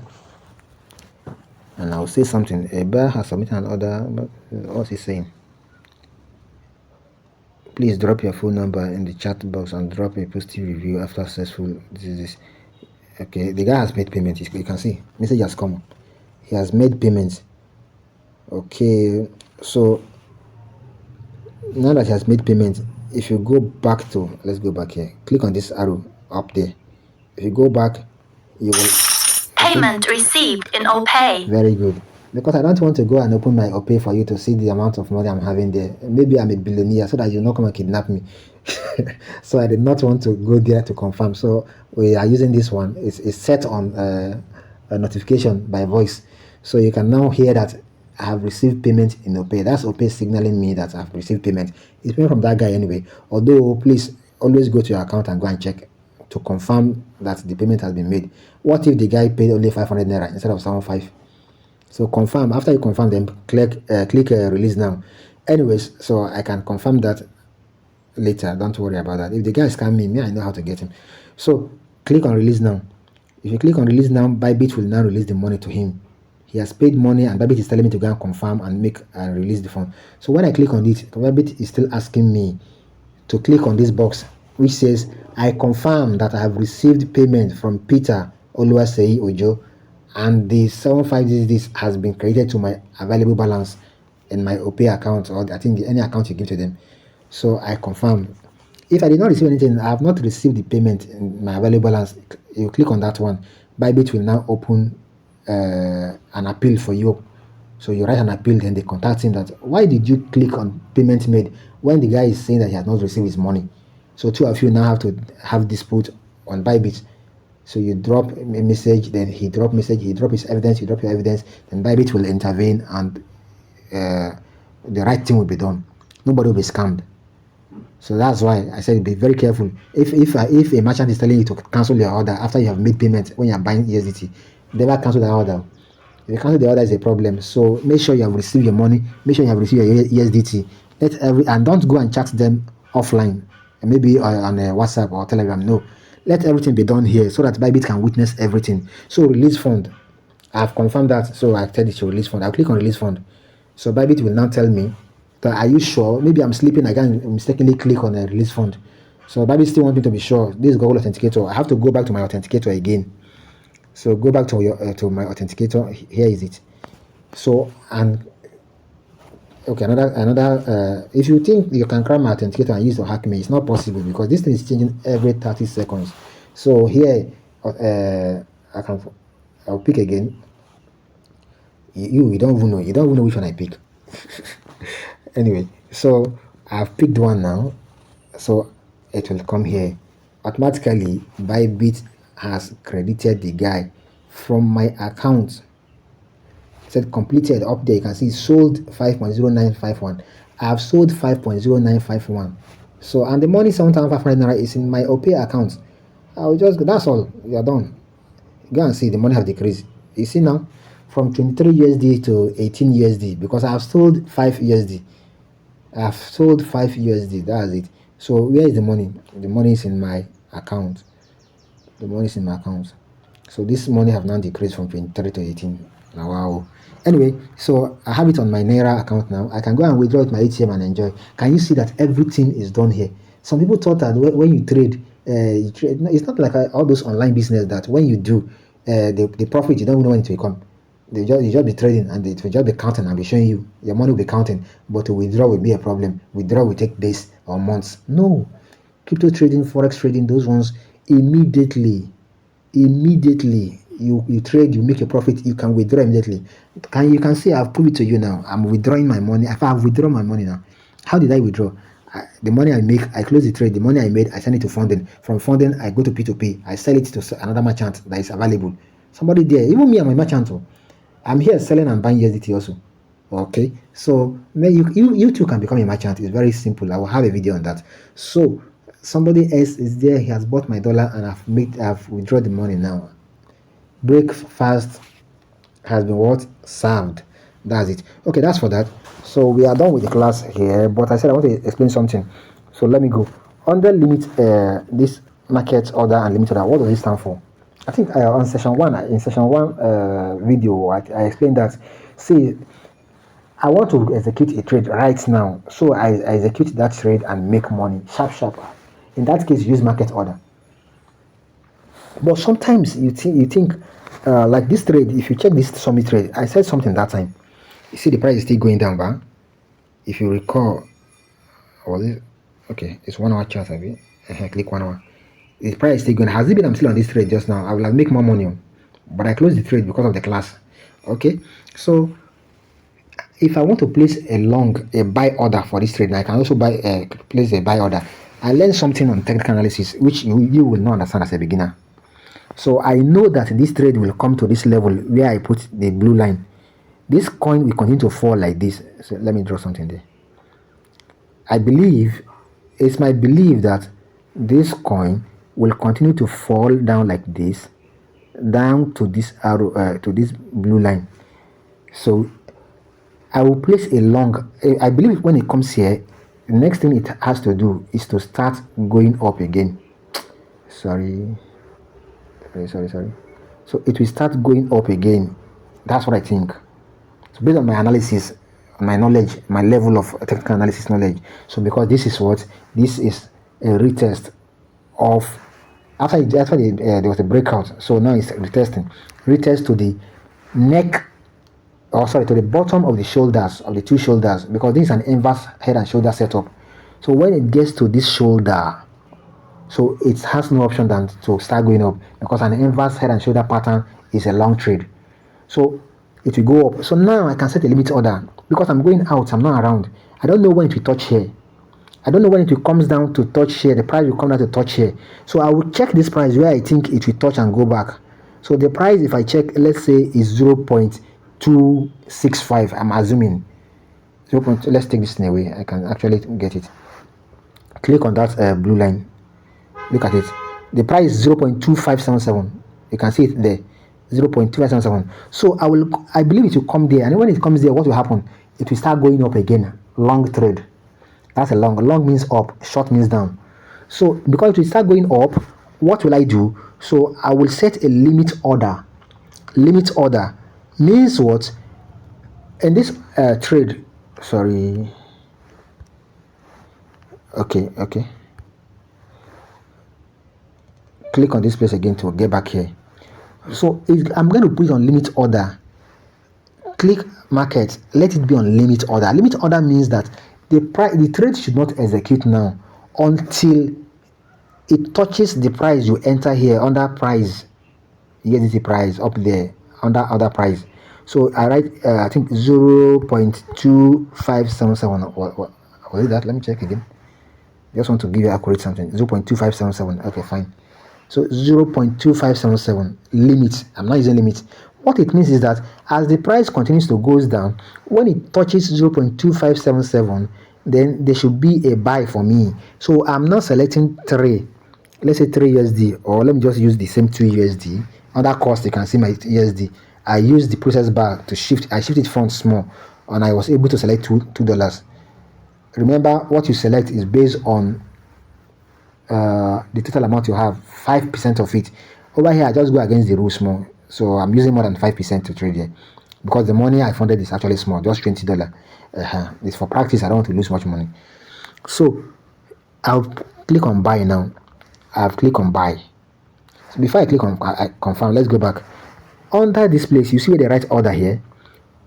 and I'll say something. A buyer has submitted an order. But what's he saying? Please drop your phone number in the chat box and drop a positive review after successful. This. Okay, the guy has made payment. You can see message has come. He has made payment. Okay, so now that he has made payment, if you go back to, let's go back here, click on this arrow up there. If you go back, you will payment received in OPay. Very good, because I don't want to go and open my OPay for you to see the amount of money I'm having there. Maybe I'm a billionaire, so that you not come and kidnap me. So I did not want to go there to confirm. So we are using this one. It's set on a notification by voice, so you can now hear that I have received payment in OPay. That's OPay signaling me that I've received payment. It's payment from that guy anyway. Although, please always go to your account and go and check to confirm that the payment has been made. What if the guy paid only 500 naira instead of 75? So confirm. After you confirm, then click release now. Anyways, so I can confirm that later. Don't worry about that. If the guy is coming, me, I know how to get him. So click on release now. If you click on release now, Bybit will now release the money to him. He has paid money, and Bybit is telling me to go and confirm and make and release the fund. So when I click on it, Bybit is still asking me to click on this box which says I confirm that I have received payment from Peter Oluwaseyi Ojo, and the 756 has been credited to my available balance in my OPay account, or I think any account you give to them. So I confirm. If I did not receive anything, I have not received the payment in my available balance. You click on that one, Bybit will now open an appeal for you. So you write an appeal, then they contact him that why did you click on payment made when the guy is saying that he has not received his money. So two of you now have to have dispute on Bybit. So you drop a message, then he drop message, he drop his evidence, you drop your evidence, then Bybit will intervene, and the right thing will be done. Nobody will be scammed. So that's why I said be very careful. If a merchant is telling you to cancel your order after you have made payment when you are buying USDT, never cancel that order. If you cancel the order, is a problem. So make sure you have received your money. Make sure you have received your USDT. And don't go and chat them offline, maybe on WhatsApp or Telegram. No, let everything be done here so that Bybit can witness everything. So release fund. I've confirmed that. So I tell it to release fund. I'll click on release fund. So Bybit will now tell me that are you sure? Maybe I'm sleeping. I can mistakenly click on a release fund. So Bybit still wants me to be sure. This is Google Authenticator. I have to go back to my authenticator again. So go back to your to my authenticator. Here is it. So and okay, another. If you think you can crack my authenticator and use to hack me, it's not possible because this thing is changing every 30 seconds. So here, I'll pick again. You don't even know. You don't even know which one I pick. Anyway, so I've picked one now. So it will come here automatically. Bybit has credited the guy from my account. It said completed. Up there you can see sold 5.0951. I have sold 5.0951. So and the money 7,500 naira is in my OPay account. I'll just that's all. You're done. Go and see the money have decreased. You see now from 23 USD to 18 USD because I have sold 5 USD. I have sold 5 USD. That's it. So where is the money? The money is in my account. The money is in my account. So this money have now decreased from 23 to 18. Now, wow. Anyway, so I have it on my Naira account now. I can go and withdraw it my ATM and enjoy. Can you see that everything is done here? Some people thought that when you trade, it's not like all those online business that when you do the profit, you don't know when it will come. You just be trading and it will just be counting and be showing you. Your money will be counting, but to withdraw will be a problem. Withdraw will take days or months. No. Crypto trading, forex trading, those ones immediately you trade, you make a profit, you can withdraw immediately. You can see I've proved it to you now. I'm withdrawing my money. If I've withdrawn my money now, how did I withdraw? The money I make, I close the trade. The money I made, I send it to funding. From funding, I go to P2P. I sell it to another merchant that is available. Somebody there, even me, I'm a merchant. I'm here selling and buying USDT also. Okay, so you too can become a merchant. It's very simple. I will have a video on that. So somebody else is there. He has bought my dollar and I've withdrawn the money now. Breakfast has been what served. That's it. Okay, that's for that. So we are done with the class here. But I said I want to explain something. So let me go. under limit, this market order and limit order, what does it stand for? I think on session one, video, I explained that. See, I want to execute a trade right now, so I execute that trade and make money sharp. In that case, use market order. But sometimes you think like this trade. If you check this summit trade, I said something that time. You see the price is still going down, but if you recall, was it okay? It's 1 hour chart, have you? Click 1 hour. The price is still going. Has it been? I'm still on this trade just now. I will make more money, but I closed the trade because of the class. Okay, so if I want to place a buy order for this trade, I can also place a buy order. I learned something on technical analysis which you will not understand as a beginner. So I know that this trade will come to this level where I put the blue line. This coin will continue to fall like this. So let me draw something there. It's my belief that this coin will continue to fall down like this, down to this arrow, to this blue line. So I will place a long. I believe when it comes here, the next thing it has to do is to start going up again. Sorry. So it will start going up again. That's what I think. So based on my analysis, my knowledge, my level of technical analysis knowledge. So because this is a retest of after there was a breakout. So now it's retesting. Retest to the neck. To the bottom of the shoulders, of the two shoulders, because this is an inverse head and shoulder setup. So when it gets to this shoulder, so it has no option than to start going up, because an inverse head and shoulder pattern is a long trade. So it will go up. So now I can set a limit order because I'm going out, I'm not around. I don't know when it will touch here. I don't know when it comes down to touch here. The price will come down to touch here. So I will check this price where I think it will touch and go back. So the price, if I check, let's say is 0.265, I'm assuming. Let's take this in away. I can actually get it. Click on that blue line. Look at it. The price is 0.2577. You can see it there. 0.2577. So I believe it will come there. And when it comes there, what will happen? It will start going up again. Long trade. That's a long. Long means up. Short means down. So because it will start going up, what will I do? So I will set a limit order. Limit order means what? In this trade, sorry. Okay. Click on this place again to get back here. So I'm going to put it on limit order. Click market. Let it be on limit order. Limit order means that the trade should not execute now until it touches the price you enter here under price. USDT price up there under other price. So I write I think 0.2577. What was it that? Let me check again. Just want to give you accurate something. 0.2577. Okay, fine. So 0.2577 limit. I'm not using limit. What it means is that as the price continues to goes down, when it touches 0.2577, then there should be a buy for me. So I'm not selecting 3. Let's say 3 USD, or let me just use the same 2 USD. Under cost, you can see my USD. I use the process bar to shift. I shifted front small, and I was able to select $2. Remember, what you select is based on the total amount you have. 5% of it. Over here, I just go against the rule small, so I'm using more than 5% to trade here because the money I funded is actually small, just $20. It's for practice. I don't want to lose much money. So I'll click on buy now. I've clicked on buy. So before I click on confirm, let's go back. Under this place, you see where they write order here.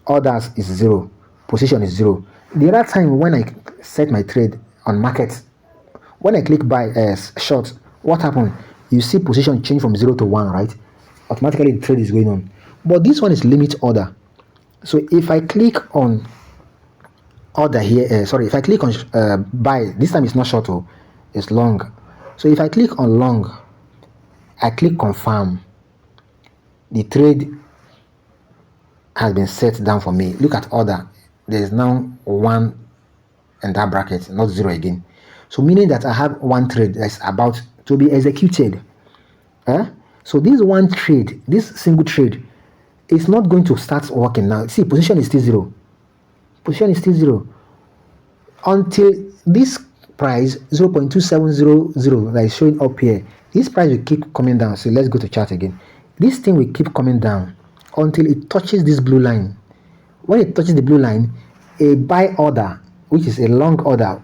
Orders is 0. Position is 0. The other time when I set my trade on market, when I click buy short, what happened? You see position change from 0 to 1, right? Automatically the trade is going on. But this one is limit order. So if I click on order here, if I click on buy, this time it's not short, it's long. So if I click on long, I click confirm, the trade has been set down for me. Look at order. There is now 1 in that bracket, not 0 again. So meaning that I have one trade that's about to be executed. So this one trade, this single trade, is not going to start working now. See, position is still 0. Position is still 0 until this price 0.2700 that is showing up here, this price will keep coming down. So let's go to chart again. This thing will keep coming down until it touches this blue line. When it touches the blue line, a buy order, which is a long order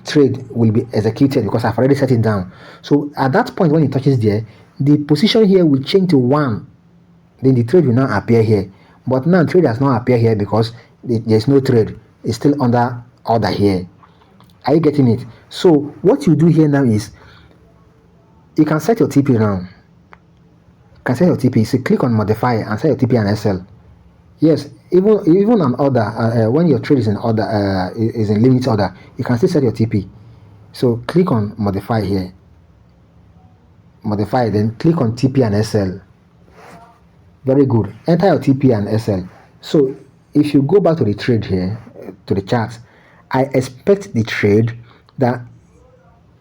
trade, will be executed because I've already set it down. So at that point, when it touches there, the position here will change to 1. Then the trade will now appear here. But now trade has not appeared here because there's no trade. It's still under order here. Are you getting it? So what you do here now is you can set your TP now. You can set your TP. So click on modify and set your TP and SL. Yes, even an order, when your trade is in order, is in limit order, you can still set your TP. So click on modify here. Modify, then click on TP and SL. Very good. Enter your TP and SL. So if you go back to the trade here, to the chart, I expect the trade that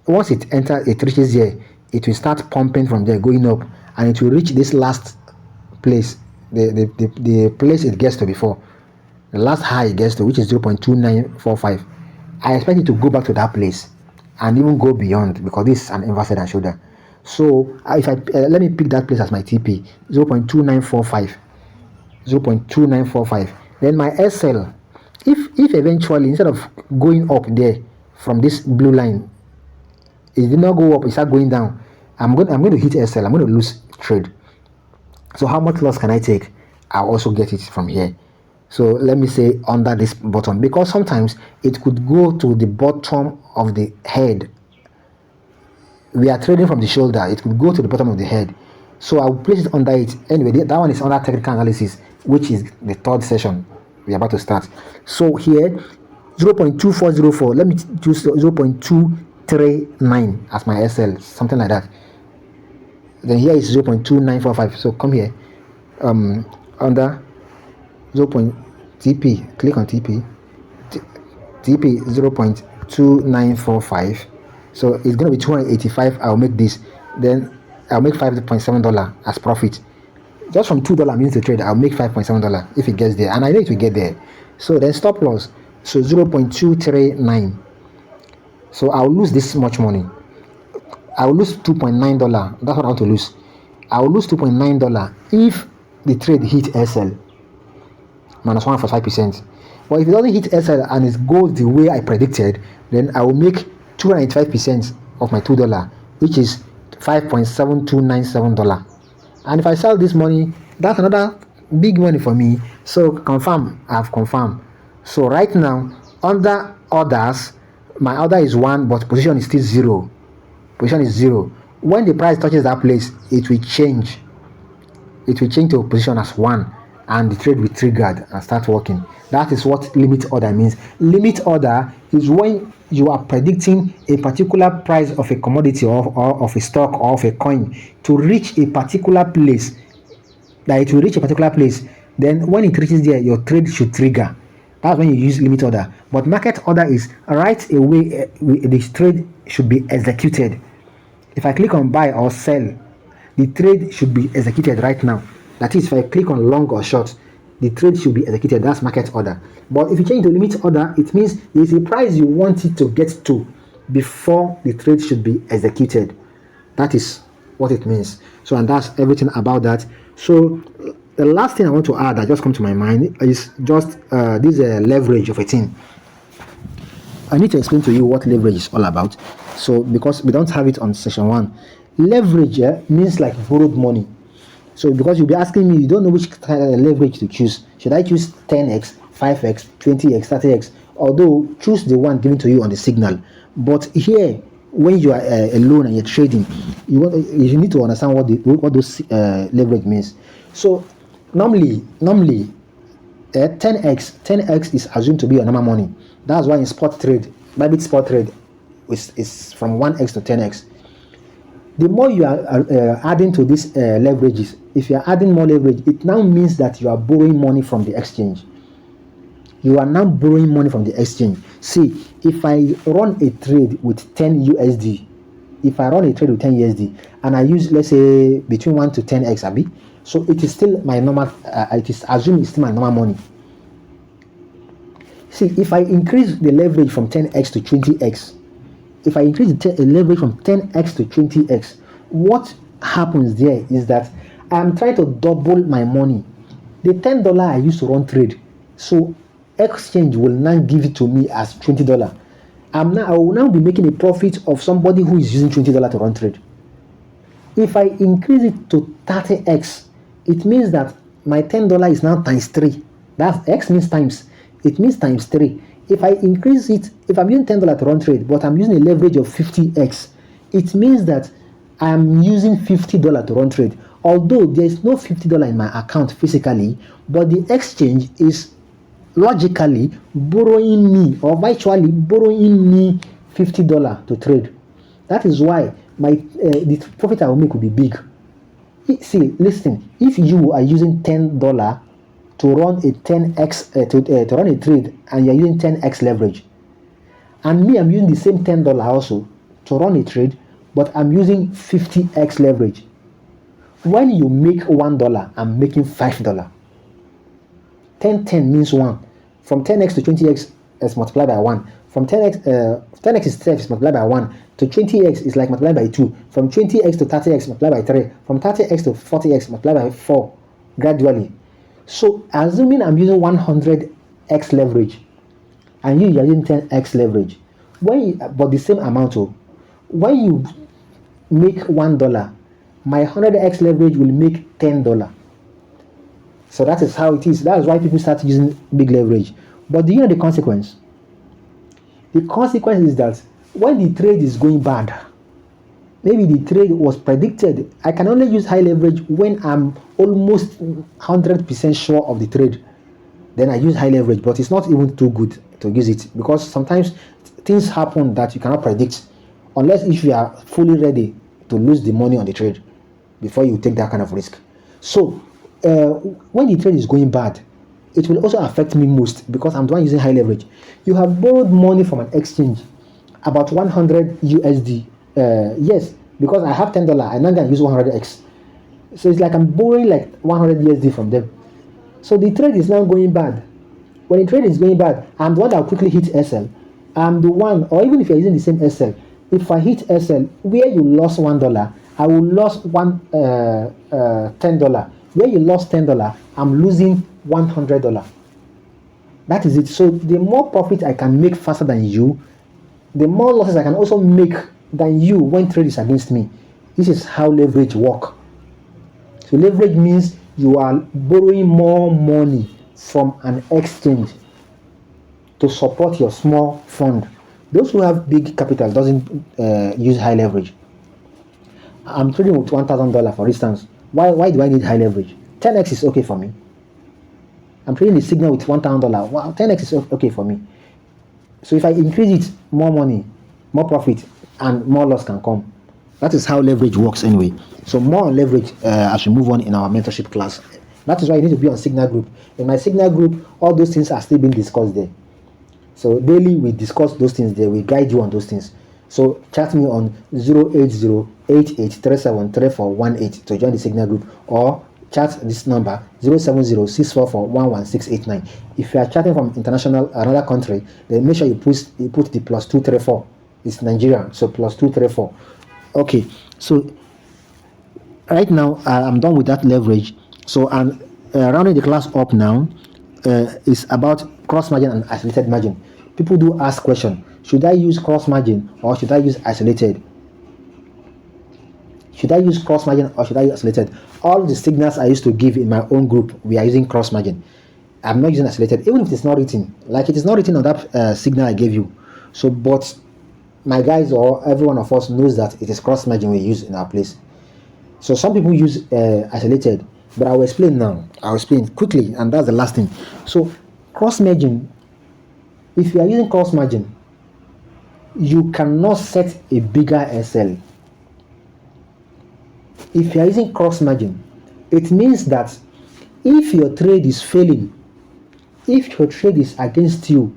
once it enters, it reaches here, it will start pumping from there, going up, and it will reach this last place, the place it gets to before, the last high it gets to, which is 0.2945. I expect it to go back to that place and even go beyond, because this is an inverse head and shoulder. So if I let me pick that place as my TP, 0.2945, 0.2945. Then my SL, if eventually, instead of going up there from this blue line, it did not go up, it start going down, I'm going to hit SL. I'm going to lose trade. So how much loss can I take? I'll also get it from here. So let me say under this bottom, because sometimes it could go to the bottom of the head. We are trading from the shoulder, it could go to the bottom of the head. So I'll place it under it. Anyway, that one is under technical analysis, which is the third session we're about to start. So here, 0.2404, let me choose 0.239 as my SL, something like that. Then here is 0.2945. So come here, under 0.TP, click on TP, TP 0.2945. So it's going to be 285. I'll make this, then I'll make $5.7 as profit. Just from $2 means the trade, I'll make $5.7 if it gets there, and I know it will get there. So then stop loss, so 0.239. So I'll lose this much money. I'll lose $2.9. That's what I want to lose. I'll lose $2.9 if the trade hit SL minus 145%. But if it doesn't hit SL and it goes the way I predicted, then I will make 285% of my $2, which is $5.7297. And if I sell this money, that's another big money for me. So confirm, I've confirmed. So right now, under orders, my order is 1, but position is still 0. Position is 0. When the price touches that place, it will change. It will change to a position as 1, and the trade will trigger and start working. That is what limit order means. Limit order is when you are predicting a particular price of a commodity or of a stock or of a coin to reach a particular place, that it will reach a particular place. Then when it reaches there, your trade should trigger. That's when you use limit order. But market order is right away, this trade should be executed. If I click on buy or sell, the trade should be executed right now. That is, if I click on long or short, the trade should be executed. That's market order. But if you change to limit order, it means there is a price you want it to get to before the trade should be executed. That is what it means. So, and that's everything about that. So the last thing I want to add that just come to my mind is just this leverage of a thing. I need to explain to you what leverage is all about. So because we don't have it on session 1, leverage means like borrowed money. So because you'll be asking me, you don't know which kind of leverage to choose. Should I choose 10x, 5x, 20x, 30x? Although choose the one given to you on the signal. But here, when you are alone and you're trading, you need to understand what those leverage means. So normally 10x is assumed to be your normal money. That's why in spot trade, Bybit spot trade is from 1x to 10x. The more you are adding to these leverages, if you are adding more leverage, it now means that you are borrowing money from the exchange. You are now borrowing money from the exchange. See, if I run a trade with 10 USD, and I use, let's say, between 1 to 10x, Abi, so it is still my normal, it is assumed it's still my normal money. See, if I increase the leverage from 10x to 20x, if I increase the leverage from 10x to 20x, what happens there is that I'm trying to double my money. The $10 I used to run trade, so exchange will now give it to me as $20. I will now be making a profit of somebody who is using $20 to run trade. If I increase it to 30x, it means that my $10 is now times 3. That's x means times. It means times 3. If I increase it, if I'm using $10 to run trade, but I'm using a leverage of 50x, it means that I'm using $50 to run trade. Although there is no $50 in my account physically, but the exchange is logically borrowing me, or virtually borrowing me $50 to trade. That is why the profit I will make will be big. See, listen, if you are using $10 to run a 10x to run a trade, and you're using 10x leverage, and me, I'm using the same $10 also to run a trade, but I'm using 50x leverage. When you make $1, I'm making $5. 10 means 1. From 10x to 20x is multiplied by 1. From 10x itself is multiplied by 1. To 20x is like multiplied by 2. From 20x to 30x multiplied by 3. From 30x to 40x multiplied by 4 gradually. So assuming I'm using 100x leverage and you are using 10x leverage, but the same amount of, when you make $1, my 100x leverage will make $10. So that is how it is. That is why people start using big leverage. But do you know the consequence? The consequence is that when the trade is going bad, maybe the trade was predicted, I can only use high leverage when I'm almost 100% sure of the trade. Then I use high leverage, but it's not even too good to use it, because sometimes things happen that you cannot predict, unless if you are fully ready to lose the money on the trade before you take that kind of risk. So when the trade is going bad, it will also affect me most, because I'm the one using high leverage. You have borrowed money from an exchange, about 100 USD. Yes, because I have $10, I'm not going to use 100x. So it's like I'm borrowing like 100 USD from them. So the trade is now going bad. When the trade is going bad, I'm the one that will quickly hit SL. I'm the one, or even if you're using the same SL, if I hit SL, where you lost $1, I will lose $10. Where you lost $10, I'm losing $100. That is it. So the more profit I can make faster than you, the more losses I can also make than you when trade is against me. This is how leverage works. So leverage means you are borrowing more money from an exchange to support your small fund. Those who have big capital doesn't use high leverage. I'm trading with $1,000, for instance. Why do I need high leverage? 10x is okay for me. I'm trading the signal with $1,000. Wow, 10x is okay for me. So if I increase it, more money, more profit, and more loss can come. That is how leverage works anyway. So more on leverage as we move on in our mentorship class. That is why you need to be on Signal Group. In my Signal Group, all those things are still being discussed there. So daily we discuss those things there. We guide you on those things. So chat me on 08088373418 to join the Signal Group, or chat this number 07064411689. If you are chatting from another country, then make sure you put the +234. It's Nigeria, so +234. Okay, so right now I'm done with that leverage. So I'm rounding the class up now. Is about cross margin and isolated margin. People do ask question: should I use cross margin or should I use isolated? Should I use cross margin or should I use isolated? All the signals I used to give in my own group, we are using cross margin. I'm not using isolated, even if it's not written. Like it is not written on that signal I gave you. So, but my guys or every one of us knows that it is cross margin we use in our place. So some people use isolated, but I will explain now. I'll explain quickly, and that's the last thing. So cross margin, if you are using cross margin, you cannot set a bigger SL. If you are using cross margin, it means that if your trade is failing, if your trade is against you,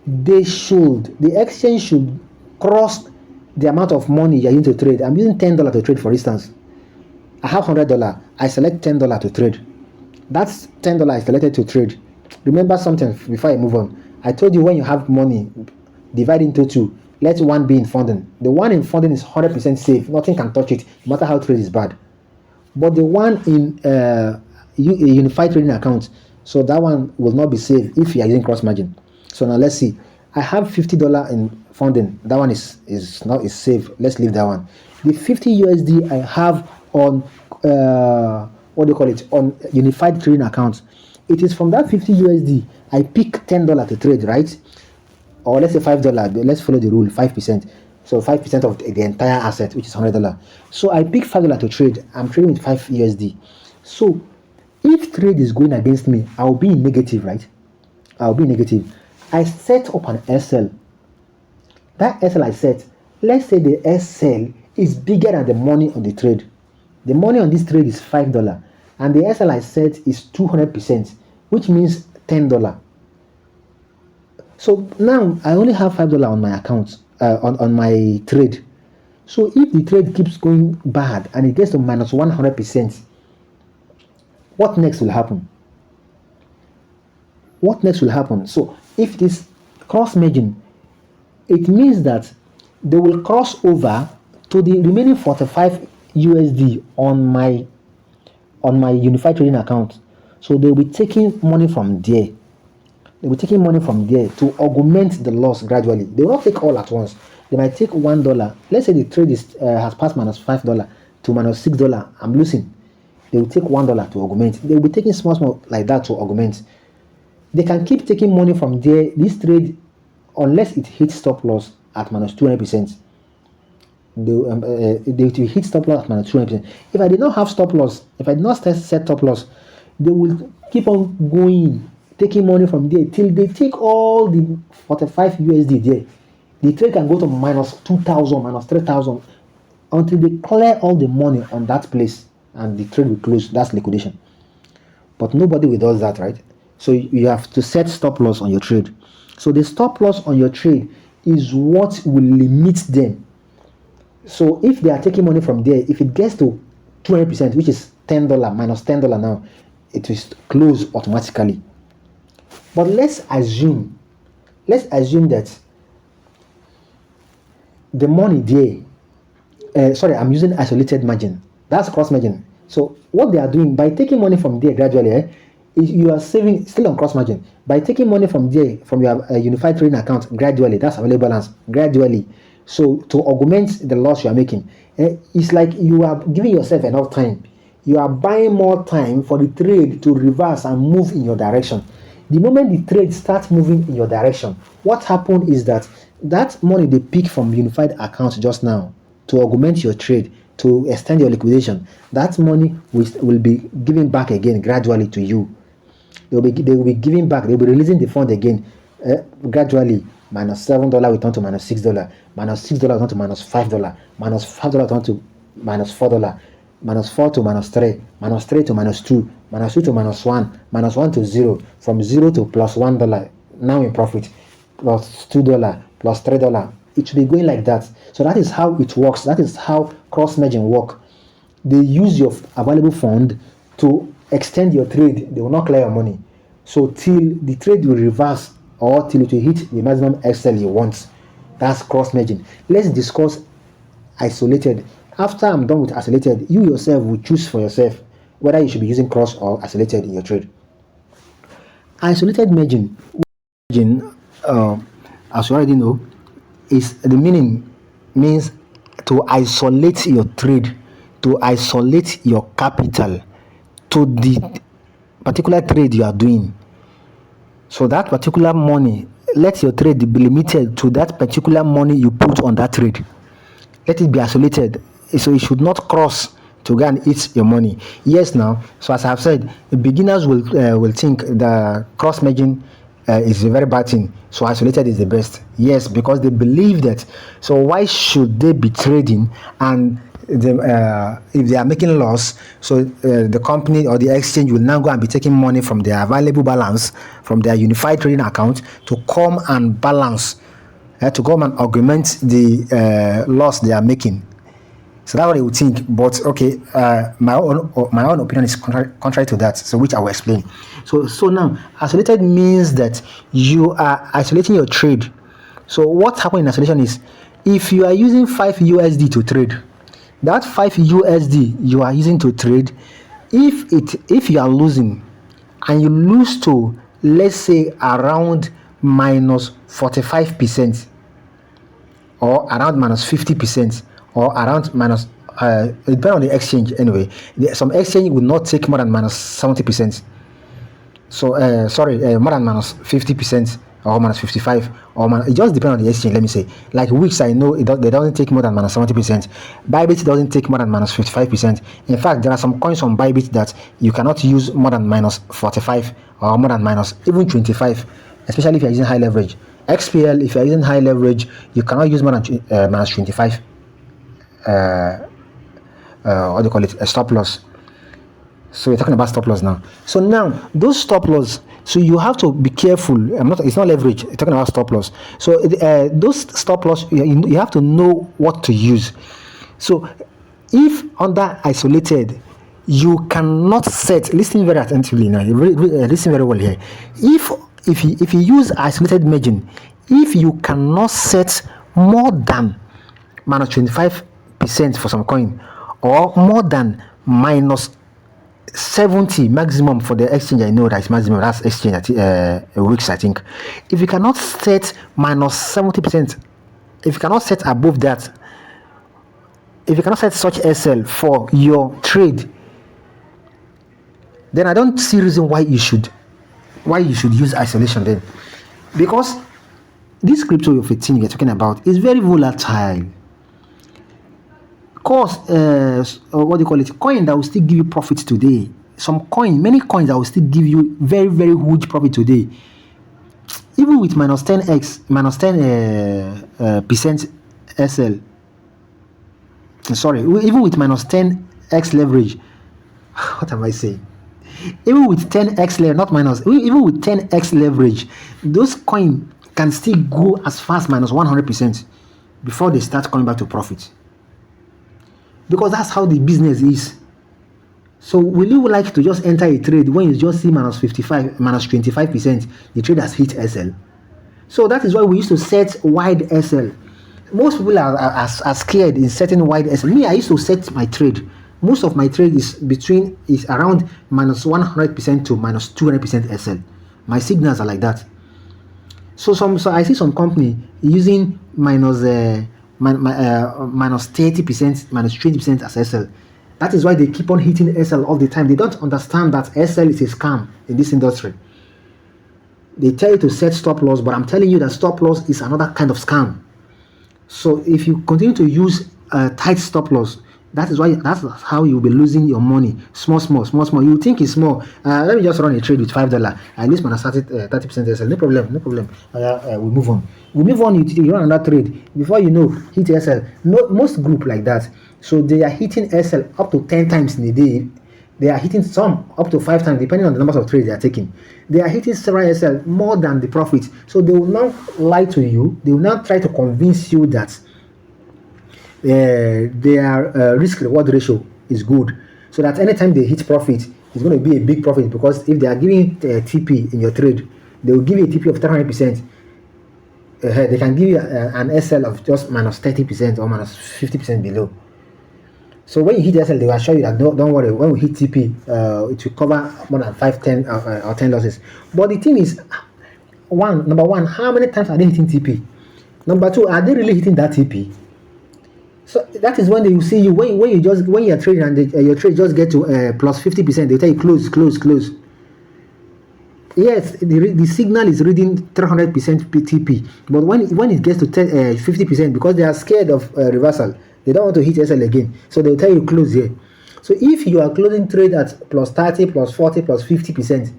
the exchange should cross the amount of money you're using to trade. I'm using $10 to trade, for instance. I have $100. I select $10 to trade. That's $10 I selected to trade. Remember something before I move on. I told you when you have money, divide into two. let one be in funding. The one in funding is 100% safe. Nothing can touch it, no matter how trade is bad. But the one in a unified trading account, so that one will not be safe if you are using cross margin. So now let's see. I have $50 in funding. That one is safe. Let's leave that one. The 50 USD I have on what do you call it, on unified trading account. It is from that 50 USD I pick $10 to trade, right? Or let's say $5. Let's follow the rule, 5%. So 5% of the entire asset, which is $100. So I pick $5 to trade. I'm trading with 5 USD. So if trade is going against me, I'll be in negative, right? I'll be negative. I set up an SL. That SL I set, let's say the SL is bigger than the money on the trade. The money on this trade is $5, and the SL I set is 200%, which means $10. So now I only have $5 on my account, on my trade. So if the trade keeps going bad and it gets to minus 100%, what next will happen? What next will happen? So if this cross merging, it means that they will cross over to the remaining 45 USD on my unified trading account. So they'll be taking money from there. They'll be taking money from there to augment the loss gradually. They will not take all at once. They might take $1. Let's say the trade has passed minus $5 to minus $6. I'm losing. They will take $1 to augment. They will be taking small like that to augment. They can keep taking money from there. This trade, unless it hits stop loss at minus 200%, they will hit stop loss at minus 200%. If I did not have stop loss, if I did not set stop loss, they will keep on going, taking money from there till they take all the 45 USD there. The trade can go to minus 2,000, minus 3,000 until they clear all the money on that place and the trade will close. That's liquidation. But nobody will do that, right? So you have to set stop loss on your trade. So the stop loss on your trade is what will limit them. So if they are taking money from there, if it gets to 200%, which is $10, minus $10 now, it will close automatically. But let's assume that the money there, I'm using isolated margin. That's cross margin. So what they are doing by taking money from there gradually, you are saving still on cross margin. By taking money from there, from your unified trading account gradually, that's available balance gradually. So to augment the loss you are making, it's like you are giving yourself enough time. You are buying more time for the trade to reverse and move in your direction. The moment the trade starts moving in your direction, what happened is that money they pick from unified accounts just now to augment your trade, to extend your liquidation, that money will be given back again gradually to you. They will be giving back. They will be releasing the fund again gradually. Minus $7 will turn to minus $6. Minus $6 will turn to minus $5. Minus $5 will turn to minus $4. Minus 4 to minus 3. Minus 3 to minus 2. Minus 2 to minus 1. Minus 1 to 0. From 0 to plus $1. Now in profit. Plus $2. Plus $3. It should be going like that. So that is how it works. That is how cross merging work. They use your available fund to extend your trade. They will not clear your money. So till the trade will reverse or till it will hit the maximum XL you want. That's cross merging. Let's discuss isolated. After I'm done with isolated, you yourself will choose for yourself whether you should be using cross or isolated in your trade. Isolated merging, as you already know, is the means to isolate your trade, to isolate your capital to the particular trade you are doing. So that particular money, let your trade be limited to that particular money you put on that trade. Let it be isolated. So it should not cross to go and eat your money. Yes, now, so as I've said, beginners will think the cross merging is a very bad thing. So isolated is the best. Yes, because they believe that. So why should they be trading and if they are making loss, so the company or the exchange will now go and be taking money from their available balance from their unified trading account to come and balance, to come and augment the loss they are making. So that's what they would think. But okay, my own opinion is contrary to that. So which I will explain. So now isolated means that you are isolating your trade So what happens in isolation is, if you are using 5 USD to trade, that 5 USD you are using to trade, if you are losing and you lose to, let's say, around minus 45%, or around minus 50%, or around minus it depends on the exchange anyway. Some exchange will not take more than minus 70%. So more than minus 50%, or minus 55, or it just depends on the exchange. Let me say, like Wix, I know they doesn't take more than minus 70%. Bybit doesn't take more than minus 55%. In fact, there are some coins on Bybit that you cannot use more than minus 45, or more than minus even 25, especially if you're using high leverage. XPL, if you're using high leverage, you cannot use more than minus 25. What do you call it? A stop loss. So we're talking about stop loss now. So now those stop loss, so you have to be careful. It's not leverage. We're talking about stop loss. So those stop loss, you have to know what to use. So if under isolated, you cannot set. Listen very attentively now. Listen very well here. If you use isolated margin, if you cannot set more than minus 25% for some coin, or more than minus 70 maximum for the exchange, I know that is maximum. That's exchange at Wix, I think. If you cannot set minus 70%, if you cannot set above that, if you cannot set such SL for your trade, then I don't see reason why you should use isolation then, because this crypto of 15 you're talking about is very volatile. Course, what do you call it? Coin that will still give you profit today. Many coins that will still give you very, very huge profit today. Even with minus 10x, minus 10% SL. Sorry, even with minus 10x leverage. What am I saying? Even with 10x leverage, not minus, even with 10x leverage, those coins can still go as fast minus 100% before they start coming back to profit. Because that's how the business is. So will you like to just enter a trade when you just see minus 55, minus 25%, the trade has hit SL? So that is why we used to set wide SL. Most people are scared in setting wide SL. Me, I used to set my trade. Most of my trade is around minus 100% to minus 200% SL. My signals are like that. So I see some company using minus 30%, minus 20% as SL. That is why they keep on hitting SL all the time. They don't understand that SL is a scam in this industry. They tell you to set stop loss, but I'm telling you that stop loss is another kind of scam. So if you continue to use tight stop loss, that's how you'll be losing your money. Small. You think it's small. Let me just run a trade with $5. At least when I started 30% SL, no problem. We move on. You run another trade. Before you know, hit SL. Most group like that. So they are hitting SL up to 10 times in a day. They are hitting some up to 5 times, depending on the numbers of trades they are taking. They are hitting several SL more than the profit. So they will now lie to you. They will now try to convince you that their risk-reward ratio is good, so that anytime they hit profit, it's going to be a big profit, because if they are giving TP in your trade, they will give you a TP of 300%. They can give you an SL of just minus 30% or minus 50% below. So when you hit SL, they will assure you that don't worry, when we hit TP, it will cover more than 5, 10 or 10 losses. But the thing is, number one, how many times are they hitting TP? Number two, are they really hitting that TP? So that is when they will see you when you're trading and your trade just get to plus 50%. They tell you close. Yes, the signal is reading 300% TP, but when it gets to 50%, because they are scared of reversal, they don't want to hit SL again, so they'll tell you close here. So if you are closing trade at plus 30, plus 40, plus 50%,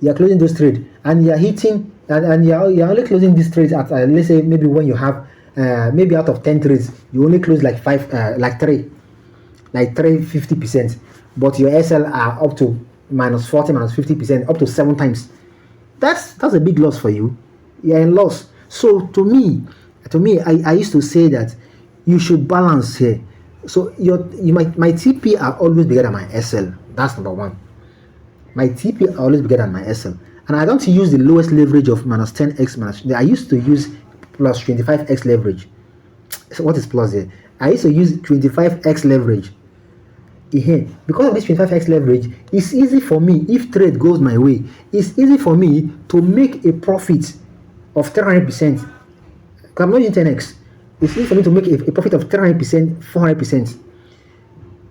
you are closing those trades, and you are hitting, and you're only closing these trades at let's say maybe when you have maybe out of 10 trades, you only close like 3 50%, but your SL are up to minus 40, minus 50%, up to 7 times. That's a big loss for you. You're in loss. So to me, I used to say that you should balance here. So my TP are always bigger than my SL. That's number one. My TP are always bigger than my SL, and I don't use the lowest leverage of minus 10x. I used to use plus 25x leverage. So what is plus here? I used to use 25x leverage. Because of this 25x leverage, it's easy for me, if trade goes my way, it's easy for me to make a profit of 300%. I'm not using 10x. It's easy for me to make a profit of 300%, 400%.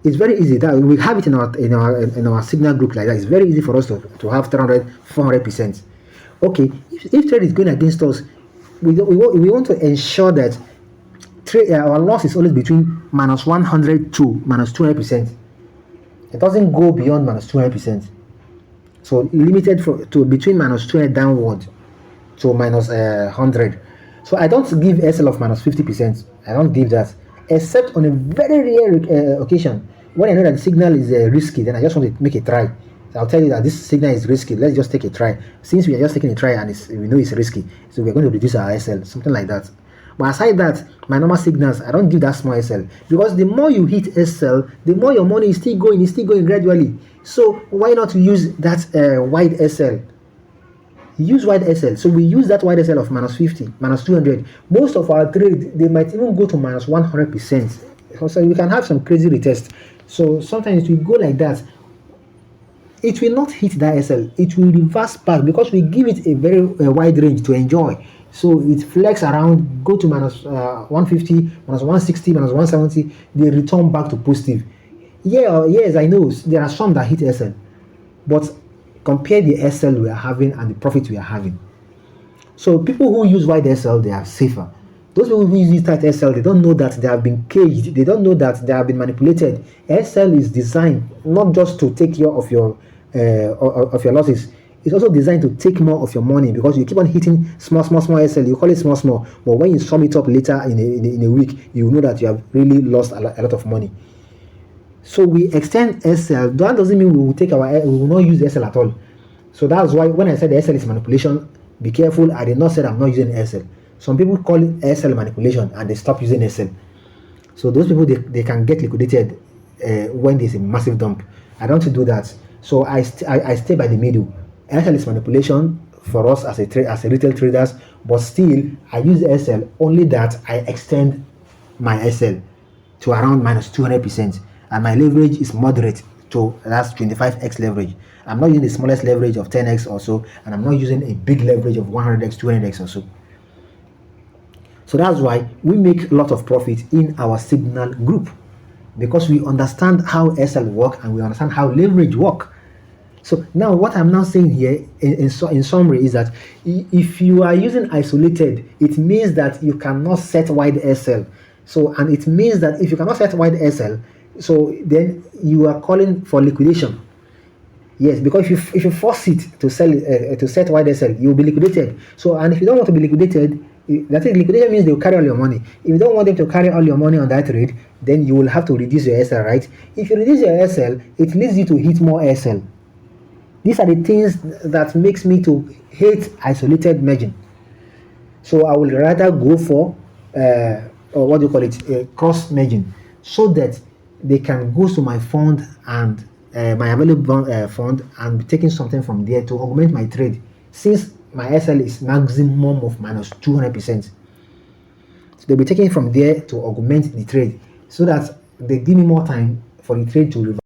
It's very easy. That we have it in our signal group like that. It's very easy for us to have 300, 400%. Okay, if trade is going against us, we want to ensure that our loss is always between minus 100 to minus 200%. It doesn't go beyond minus 200%. So limited to between minus 200 downward to minus 100. So I don't give SL of minus 50%. I don't give that, except on a very rare occasion when I know that the signal is risky. Then I just want to make a try. So I'll tell you that this signal is risky. Let's just take a try. Since we are just taking a try and we know it's risky, so we're going to reduce our SL, something like that. But aside that, my normal signals, I don't give that small SL, because the more you hit SL, the more your money is still going gradually. So why not use that wide SL? Use wide SL. So we use that wide SL of minus 50, minus 200. Most of our trade, they might even go to minus 100%. So we can have some crazy retest. So sometimes we go like that. It will not hit that SL. It will reverse back because we give it a very wide range to enjoy. So it flex around, go to minus 150, minus 160, minus 170. They return back to positive. Yes, I know there are some that hit SL, but compare the SL we are having and the profit we are having. So people who use wide SL, they are safer. Those people who use tight SL, they don't know that they have been caged. They don't know that they have been manipulated. SL is designed not just to take care of your losses. It's also designed to take more of your money, because you keep on hitting small SL. You call it small, but when you sum it up later in a week, you know that you have really lost a lot of money. So we extend SL. That doesn't mean we will not use SL at all. So that's why when I said the SL is manipulation, be careful. I did not say I'm not using SL. Some people call it SL manipulation and they stop using SL. So those people, they can get liquidated when there's a massive dump. I don't do that. So I stay by the middle. SL is manipulation for us as a retail traders, but still I use SL only that I extend my SL to around minus 200%, and my leverage is moderate to that's 25x leverage. I'm not using the smallest leverage of 10x or so, and I'm not using a big leverage of 100x, 200x or so. So that's why we make a lot of profit in our signal group, because we understand how SL work and we understand how leverage work. So now what I'm now saying here in summary is that if you are using isolated, it means that you cannot set wide SL. So, and it means that if you cannot set wide SL, so then you are calling for liquidation. Yes, because if you force it to sell to set wide SL, you will be liquidated. So, and if you don't want to be liquidated, that is, liquidation means they will carry all your money. If you don't want them to carry all your money on that trade, then you will have to reduce your SL, right? If you reduce your SL, it leads you to hit more SL. These are the things that makes me to hate isolated merging. So I will rather go for or what do you call it, cross merging, so that they can go to my fund and my available fund and be taking something from there to augment my trade, since my SL is maximum of minus 200%. So they'll be taking from there to augment the trade, so that they give me more time for the trade to reverse.